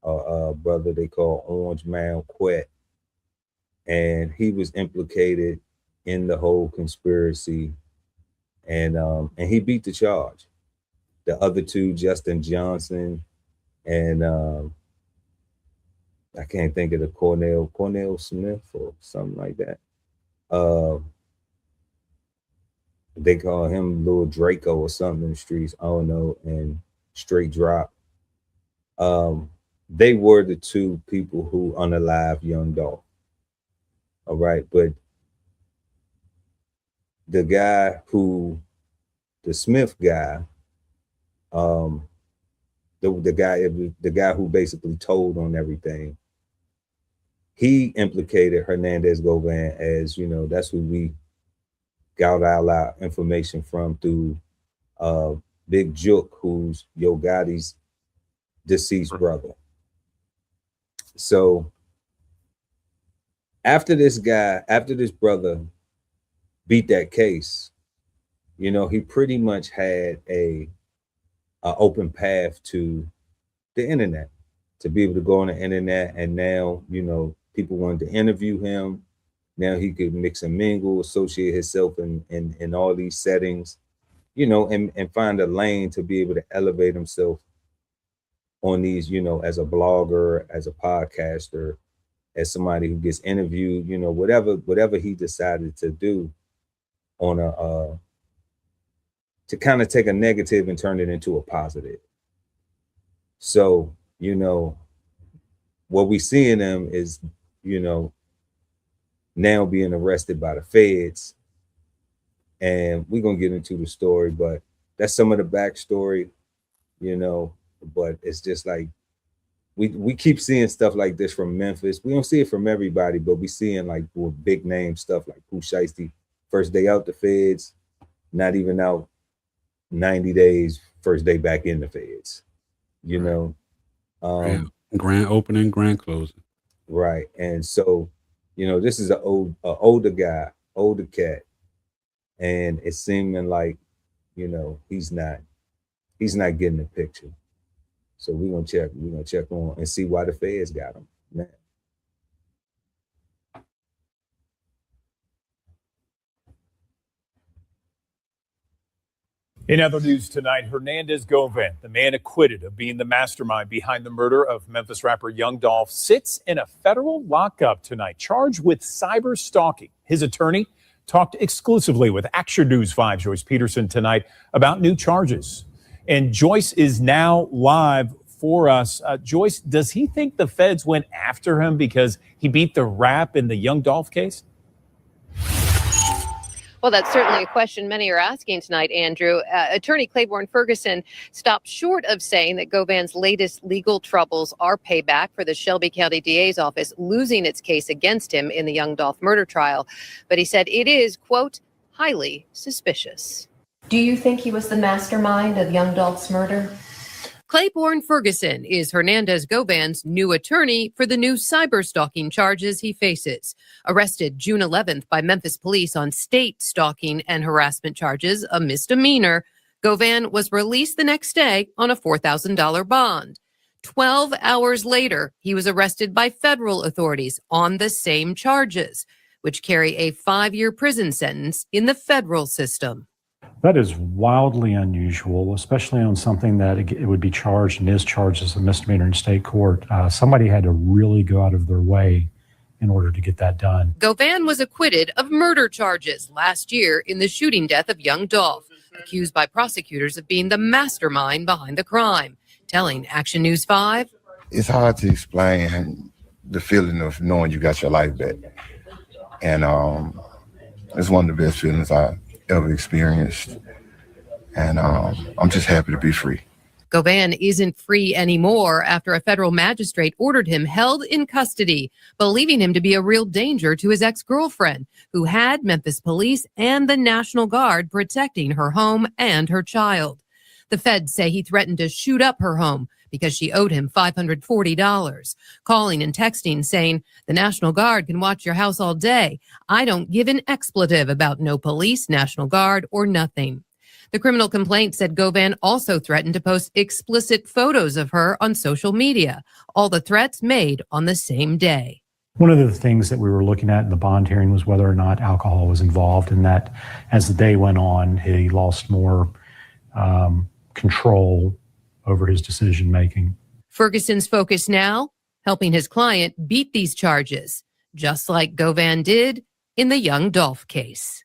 a brother they call Orange Man Quet, and he was implicated in the whole conspiracy, and he beat the charge. The other two, Justin Johnson and I can't think of the Cornell Smith or something like that. They call him Lil Draco or something in the streets. I don't know. And Straight Drop. They were the two people who unalived Young Dolph. All right, but the Smith guy, the guy who basically told on everything, he implicated Hernandez Govan as, that's who we got all our information from through Big Jook, who's Yo Gotti's deceased brother. So after this brother beat that case, you know, he pretty much had a open path to the internet, to be able to go on the internet. And now, you know, people wanted to interview him. Now he could mix and mingle, associate himself in all these settings, you know, and find a lane to be able to elevate himself on these, you know, as a blogger, as a podcaster, as somebody who gets interviewed, you know, whatever he decided to do on a to kind of take a negative and turn it into a positive. So, you know, what we see in him is, you know, now being arrested by the feds. And we're gonna get into the story, but that's some of the backstory, you know. But it's just like we keep seeing stuff like this from Memphis. We don't see it from everybody, but we seeing like big name stuff like Pooh Shiesty, first day out the feds, not even out 90 days, first day back in the feds, you know. Grand opening, grand closing. Right. And so, you know, this is an older guy, older cat. And it's seeming like, you know, he's not getting the picture. So we're gonna check on and see why the feds got him. Man. In other news tonight, Hernandez Govan, the man acquitted of being the mastermind behind the murder of Memphis rapper Young Dolph, sits in a federal lockup tonight, charged with cyber stalking. His attorney talked exclusively with Action News 5 Joyce Peterson tonight about new charges. And Joyce is now live for us. Joyce, does he think the feds went after him because he beat the rap in the Young Dolph case? Well, that's certainly a question many are asking tonight, Andrew. Attorney Claiborne Ferguson stopped short of saying that Govan's latest legal troubles are payback for the Shelby County DA's office losing its case against him in the Young Dolph murder trial. But he said it is, quote, highly suspicious. Do you think he was the mastermind of Young Dolph's murder? Claiborne Ferguson is Hernandez Govan's new attorney for the new cyber stalking charges he faces. Arrested June 11th by Memphis police on state stalking and harassment charges, a misdemeanor, Govan was released the next day on a $4,000 bond. 12 hours later, he was arrested by federal authorities on the same charges, which carry a 5-year prison sentence in the federal system. That is wildly unusual, especially on something that it would be charged and is charged as a misdemeanor in state court. Somebody had to really go out of their way in order to get that done. Govan was acquitted of murder charges last year in the shooting death of Young Dolph, accused by prosecutors of being the mastermind behind the crime. Telling Action News 5, it's hard to explain the feeling of knowing you got your life back. And it's one of the best feelings I ever experienced, and I'm just happy to be free. Govan isn't free anymore after a federal magistrate ordered him held in custody, believing him to be a real danger to his ex-girlfriend, who had Memphis police and the National Guard protecting her home and her child. The feds say he threatened to shoot up her home because she owed him $540, calling and texting saying, "The National Guard can watch your house all day. I don't give an expletive about no police, National Guard, or nothing." The criminal complaint said Govan also threatened to post explicit photos of her on social media. All the threats made on the same day. One of the things that we were looking at in the bond hearing was whether or not alcohol was involved, and that as the day went on, he lost more control over his decision making. Ferguson's focus now, helping his client beat these charges, just like Govan did in the Young Dolph case.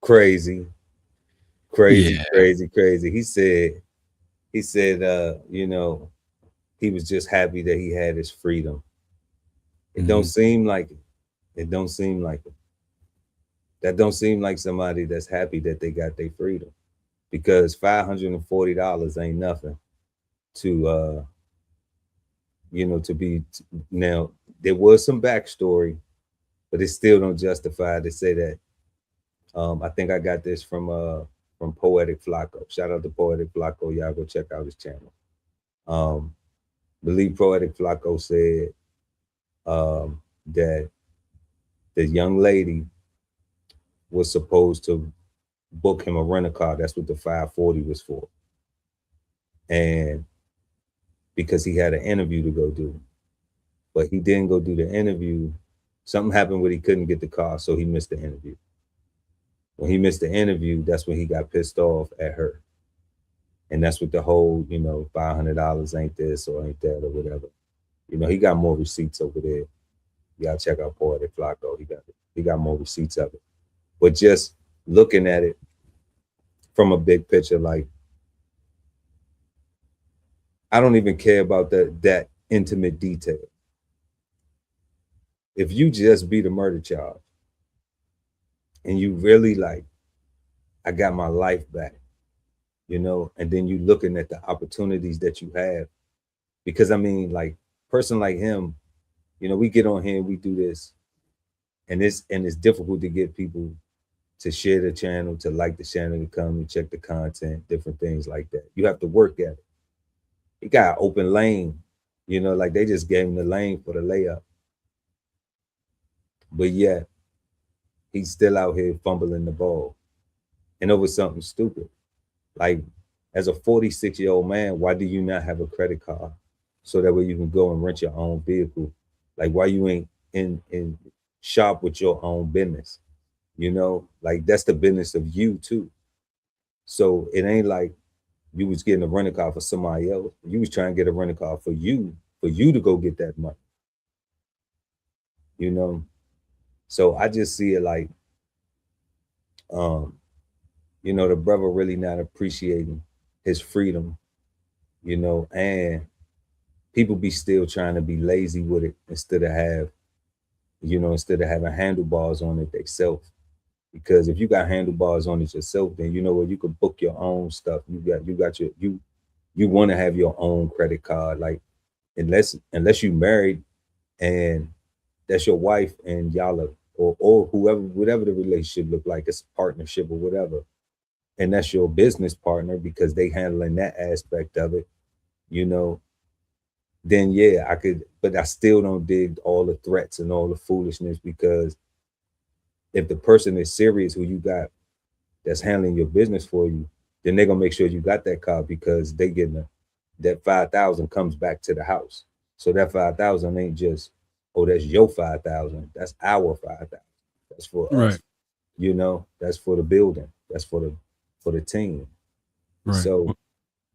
Crazy. He said, you know, he was just happy that he had his freedom. It don't seem like it. It don't seem like it. That don't seem like somebody that's happy that they got their freedom, because $540 ain't nothing to, you know, to be. Now, there was some backstory, but it still don't justify to say that. I think I got this from Poetic Flacco. Shout out to Poetic Flacco. Y'all go check out his channel. Believe Poetic Flacco said that the young lady was supposed to book him a rental car. That's what the 540 was for. And because he had an interview to go do, but he didn't go do the interview. Something happened where he couldn't get the car, so he missed the interview. When he missed the interview, that's when he got pissed off at her. And that's what the whole, you know, $500 ain't this or ain't that or whatever. You know, he got more receipts over there. You gotta check out Poetic Flacco. He got more receipts of it. But just looking at it from a big picture, like, I don't even care about that intimate detail. If you just beat a murder charge and you really like, I got my life back, you know, and then you looking at the opportunities that you have. Because I mean, like, person like him, you know, we get on here and we do this, and it's difficult to get people to share the channel, to like the channel, to come and check the content, different things like that. You have to work at it. He got an open lane, you know, like they just gave him the lane for the layup. But yeah, he's still out here fumbling the ball. And over something stupid. Like, as a 46-year-old man, why do you not have a credit card? So that way you can go and rent your own vehicle. Like, why you ain't in shop with your own business? You know, like, that's the business of you too. So it ain't like you was getting a rental car for somebody else. You was trying to get a rental car for you to go get that money. You know? So I just see it like, you know, the brother really not appreciating his freedom, you know, and people be still trying to be lazy with it instead of having handlebars on it themselves. Because if you got handlebars on it yourself, then you know what, you could book your own stuff. You want to have your own credit card. Like, unless you married and that's your wife and y'all are, or whatever the relationship look like, it's a partnership or whatever. And that's your business partner because they handling that aspect of it, you know, then yeah, I could, but I still don't dig all the threats and all the foolishness, because if the person is serious who you got that's handling your business for you, then they're gonna make sure you got that car, because they getting that 5,000 comes back to the house. So that 5,000 ain't just, oh, that's your 5,000. That's our 5,000. That's for us. You know, that's for the building. That's for the team. Right. So,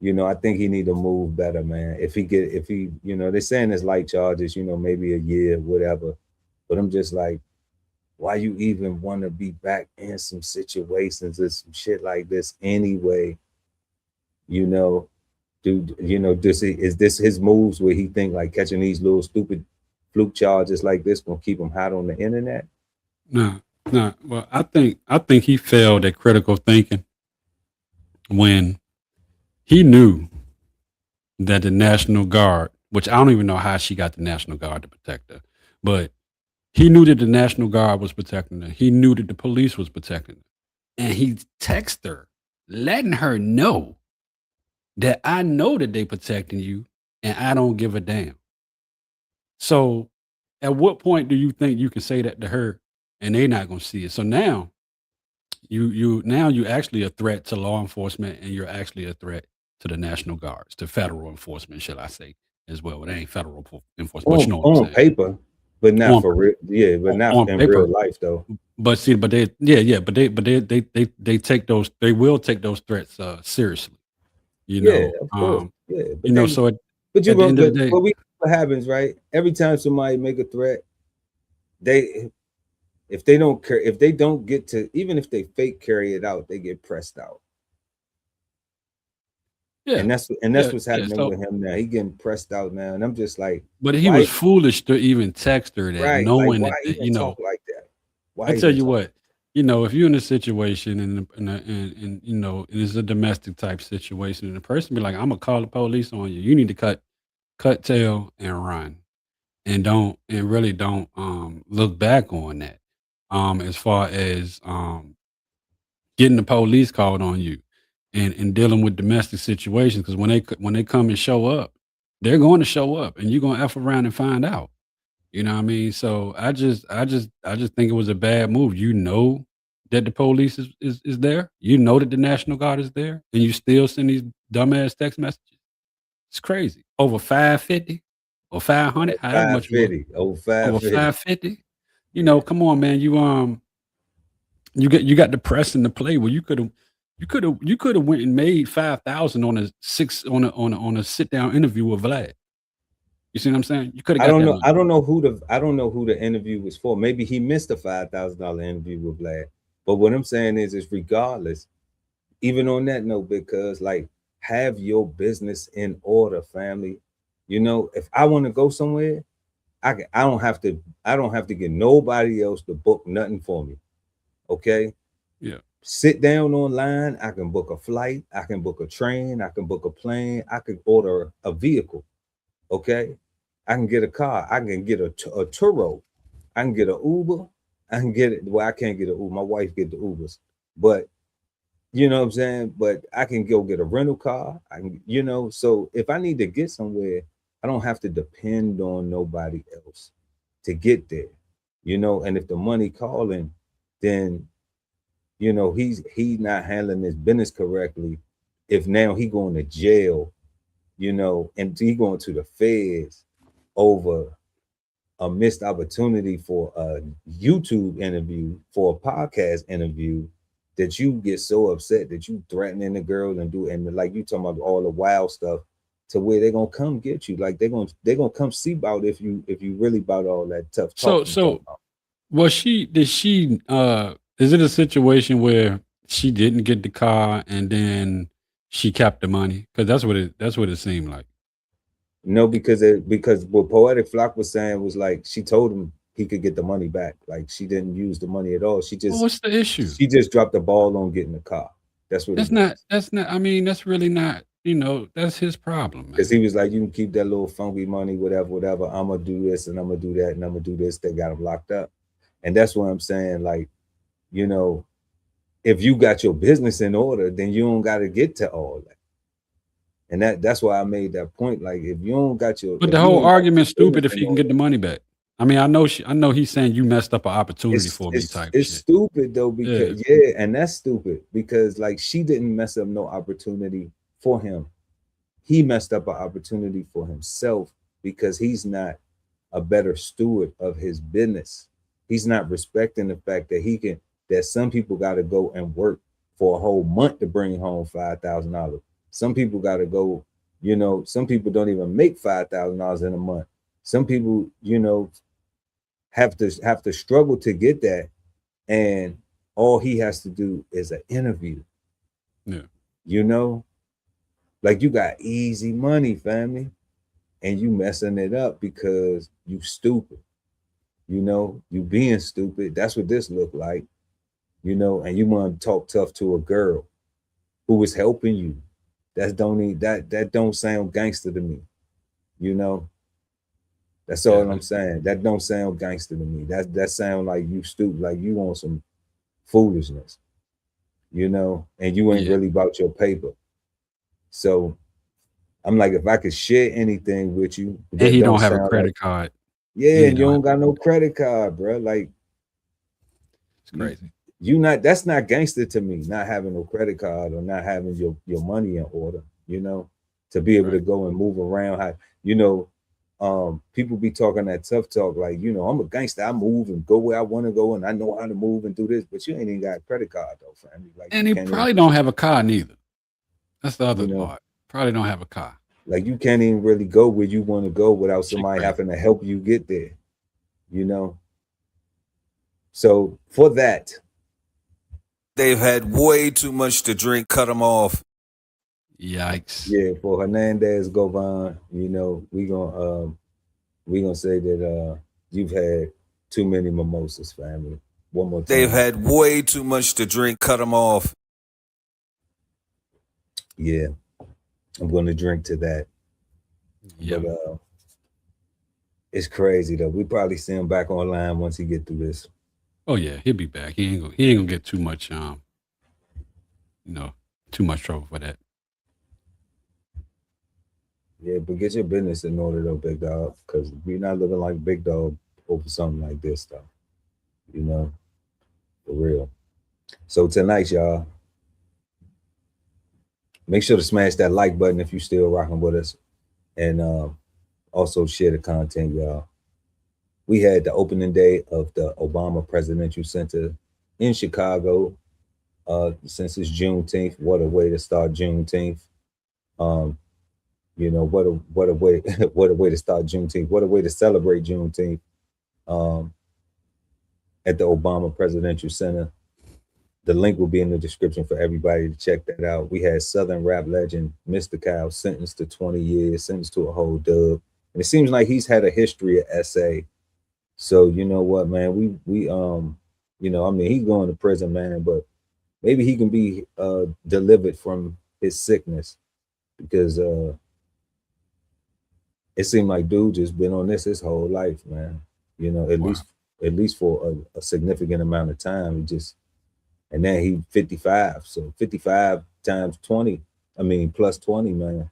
you know, I think he need to move better, man. If he, you know, they're saying it's light charges, you know, maybe a year, whatever. But I'm just like, why you even want to be back in some situations or some shit like this anyway? You know, dude, you know, is this his moves where he think like catching these little stupid fluke charges like this gonna keep him hot on the internet? No. Well, I think he failed at critical thinking when he knew that the National Guard, which I don't even know how she got the National Guard to protect her, but he knew that the National Guard was protecting her. He knew that the police was protecting her. And he texted her, letting her know that I know that they protecting you and I don't give a damn. So at what point do you think you can say that to her and they're not going to see it? So now you actually a threat to law enforcement, and you're actually a threat to the National Guards, to federal enforcement, shall I say, as well. It ain't federal enforcement. But you know what I'm saying. Paper. But not for real, yeah. But not in real life, though. But see, but they take those. They will take those threats seriously. You know, yeah, of course. Yeah, but you know. So, but you know, what happens, right? Every time somebody make a threat, if they don't get to, even if they fake carry it out, they get pressed out. Yeah, and that's what's happening with him now. He getting pressed out now, and I'm just like. But he was foolish to even text her that, right, knowing like, that, you know, talk like that. I tell you what, you know, if you're in a situation and you know, and it's a domestic type situation, and the person be like, "I'm gonna call the police on you. You need to cut tail and run, and really don't look back on that. As far as getting the police called on you." And dealing with domestic situations, because when they come and show up, they're going to show up, and you're going to F around and find out. You know what I mean? So I just think it was a bad move. You know that the police is there. You know that the National Guard is there, and you still send these dumbass text messages. It's crazy. Over 550 or 500, however much it was. 550, over Over 550. 550. You know, come on, man. You got the press and the play where you could have went and made 5,000 on a sit down interview with Vlad. You see what I'm saying? You could have. I don't know. I don't know who the interview was for. Maybe he missed a $5,000 interview with Vlad. But what I'm saying is regardless, even on that note, because like have your business in order, family. You know, if I want to go somewhere, I don't have to get nobody else to book nothing for me. Okay. Yeah. Sit down online. I can book a flight. I can book a train. I can book a plane. I can order a vehicle. Okay. I can get a car. I can get a Turo. I can get an Uber. I can get it. Well, I can't get an Uber. My wife get the Ubers. But you know what I'm saying? But I can go get a rental car. I can, you know, so if I need to get somewhere, I don't have to depend on nobody else to get there. You know, and if the money calling, then you know he's not handling his business correctly. If now he going to jail, you know, and he going to the feds over a missed opportunity for a YouTube interview, for a podcast interview, that you get so upset that you threatening the girl and like you talking about all the wild stuff, to where they're gonna come get you. Like they're gonna come see about if you really about all that tough talk. So is it a situation where she didn't get the car and then she kept the money? Because that's what it seemed like. No, because what Poetic Flock was saying was like she told him he could get the money back. Like she didn't use the money at all. She just what's the issue? She just dropped the ball on getting the car. That's what. That's not. I mean, that's really not. You know, that's his problem. Because he was like, you can keep that little funky money, whatever. I'm gonna do this and I'm gonna do that and I'm gonna do this. They got him locked up, and that's what I'm saying. Like, you know, if you got your business in order, then you don't got to get to all that. And that's why I made that point. Like, if you don't got your, but the whole argument's stupid if he can get the money back. I mean, I know he's saying you messed up an opportunity for me type. It's stupid though, because and that's stupid because like she didn't mess up no opportunity for him. He messed up an opportunity for himself because he's not a better steward of his business. He's not respecting the fact that that some people got to go and work for a whole month to bring home $5,000. Some people got to go, you know, some people don't even make $5,000 in a month. Some people, you know, have to struggle to get that. And all he has to do is an interview. Yeah. You know, like you got easy money, family, and you messing it up because you stupid. You know, you being stupid. That's what this looked like, you know, and you want to talk tough to a girl who was helping you. That don't sound gangster to me, you know. That's all I'm saying. That don't sound gangster to me. That sound like you stupid, like you on some foolishness, you know, and you ain't really about your paper. So I'm like, if I could share anything with you, and he don't have a credit card. Yeah, and you don't got no credit card, bro. Like, it's crazy. That's not gangster to me, not having no credit card or not having your money in order, you know, to be able to go and move around. You know, people be talking that tough talk, like, you know, I'm a gangster, I move and go where I want to go and I know how to move and do this, but you ain't even got a credit card though, family. Like, and he probably don't have a car neither. That's the other part. Probably don't have a car. Like you can't even really go where you want to go without somebody having to help you get there, you know? So for that, they've had way too much to drink, cut them off. Yikes. Yeah, for Hernandez Govan, you know, we gonna say that you've had too many mimosas, family. One more time. They've had way too much to drink, cut them off. Yeah, I'm gonna drink to that. Yeah. But it's crazy though. We probably see him back online once he get through this. Oh yeah, he'll be back. He ain't gonna get too much too much trouble for that. Yeah, but get your business in order though, big dog, because we're not looking like big dog over something like this stuff, you know, for real. So tonight, y'all, make sure to smash that like button if you're still rocking with us, and also share the content, y'all. We had the opening day of the Obama Presidential Center in Chicago. Since it's Juneteenth, what a way to start Juneteenth. You know, what a way what a way to start Juneteenth. What a way to celebrate Juneteenth. At the Obama Presidential Center. The link will be in the description for everybody to check that out. We had Southern rap legend Mystikal sentenced to 20 years, sentenced to a whole dub. And it seems like he's had a history of SA. So you know what, man, we you know, I mean, he's going to prison, man, but maybe he can be delivered from his sickness, because it seemed like dude just been on this his whole life, man. You know, at least for a significant amount of time. He just, and then he 55. So 55 times 20, I mean plus 20, man.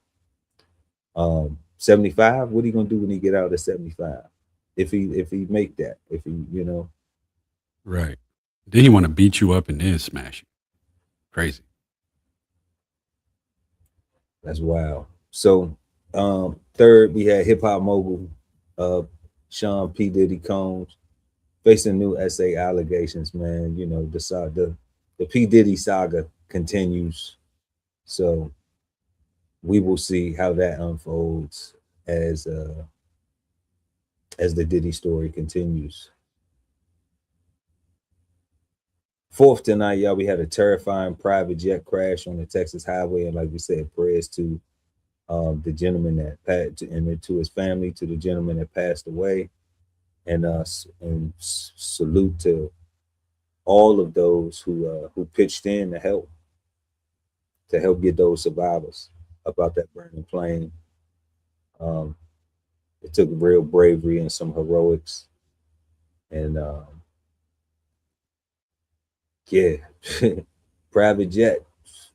75, what are you gonna do when he get out at 75? If he make that, if he, you know. Right. Then he want to beat you up and then smash you. Crazy. That's wild. So third, we had hip hop mogul Sean P. Diddy Combs facing new SA allegations, man. You know, the P. Diddy saga continues. So we will see how that unfolds as the Diddy story continues. Fourth tonight, y'all, we had a terrifying private jet crash on the Texas highway. And like we said, prayers to the gentleman that passed, and to his family, to the gentleman that passed away. And salute to all of those who pitched in to help get those survivors about that burning plane. It took real bravery and some heroics, and yeah, private jet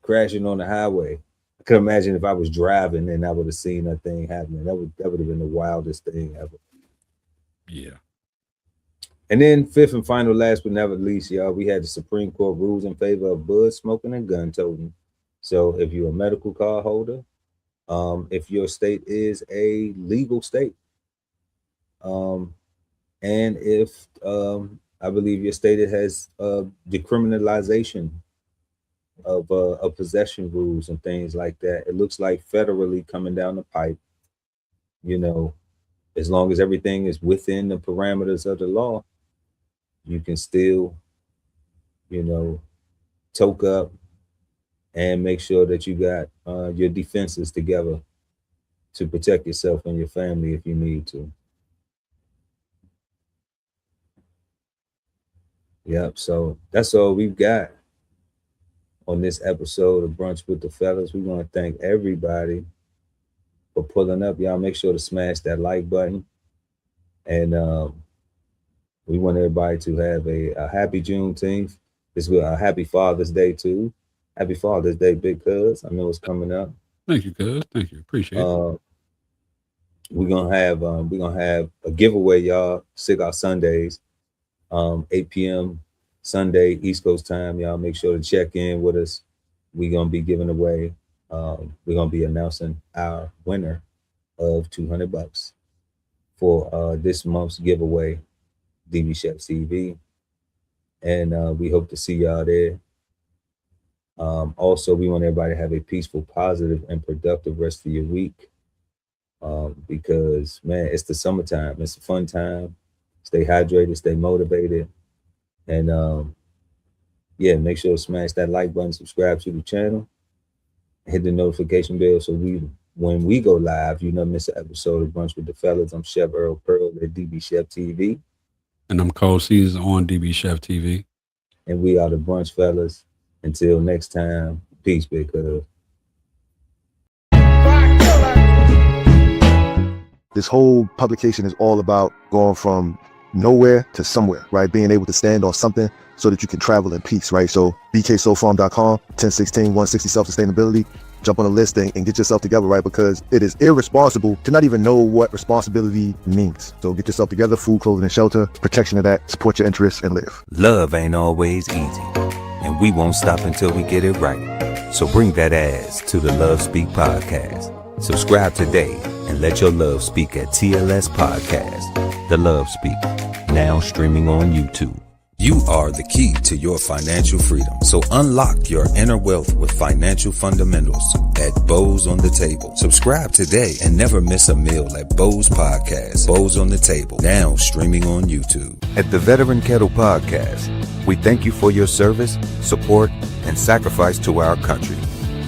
crashing on the highway. I could imagine if I was driving and I would have seen that thing happening. That would have been the wildest thing ever. Yeah. And then fifth and final, last but never least, y'all, we had the Supreme Court rules in favor of bud smoking and gun toting. So if you're a medical card holder, if your state is a legal state, and if I believe your state has decriminalization of possession rules and things like that, it looks like federally coming down the pipe, you know, as long as everything is within the parameters of the law, you can still, you know, toke up and make sure that you got your defenses together to protect yourself and your family if you need to. Yep, so that's all we've got on this episode of Brunch with the Fellas. We want to thank everybody for pulling up. Y'all make sure to smash that like button. And we want everybody to have a happy Juneteenth. This will a happy Father's Day too. Happy Father's Day, Big Cuz. I know it's coming up. Thank you, Cuz. Thank you. Appreciate it. We're gonna have a giveaway, y'all. Cigar Sundays, 8 p.m. Sunday, East Coast time. Y'all make sure to check in with us. We're gonna be giving away. We're gonna be announcing our winner of $200 for this month's giveaway, DBCHEFTV, and we hope to see y'all there. Also, we want everybody to have a peaceful, positive, and productive rest of your week, because man, it's the summertime. It's a fun time. Stay hydrated, stay motivated, and yeah, make sure to smash that like button, subscribe to the channel, hit the notification bell so when we go live, you never miss an episode of Brunch with the Fellas. I'm Chef Earl Pearl at DBCHEFTV. And I'm Cole Caesar on DBCHEFTV. And we are the Brunch Fellas. Until next time, peace, Big Cuz. This whole publication is all about going from nowhere to somewhere, right? Being able to stand on something so that you can travel in peace, right? So bksoulfarm.com, 1016-160 self-sustainability. Jump on the list and get yourself together, right? Because it is irresponsible to not even know what responsibility means. So get yourself together, food, clothing, and shelter, protection of that, support your interests, and live. Love ain't always easy, and we won't stop until we get it right. So bring that ass to the Love Speak podcast. Subscribe today and let your love speak at TLS Podcast. The Love Speak, now streaming on YouTube. You are the key to your financial freedom. So unlock your inner wealth with financial fundamentals at Bows on the Table. Subscribe today and never miss a meal at Bows Podcast. Bows on the Table, now streaming on YouTube. At the Veteran Kettle Podcast, we thank you for your service, support, and sacrifice to our country.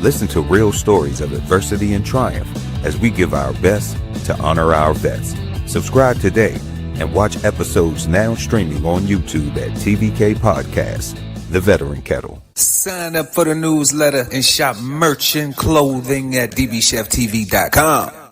Listen to real stories of adversity and triumph as we give our best to honor our vets. Subscribe today and watch episodes now streaming on YouTube at TVK Podcast, The Veteran Kettle. Sign up for the newsletter and shop merch and clothing at DBCHEFTV.com.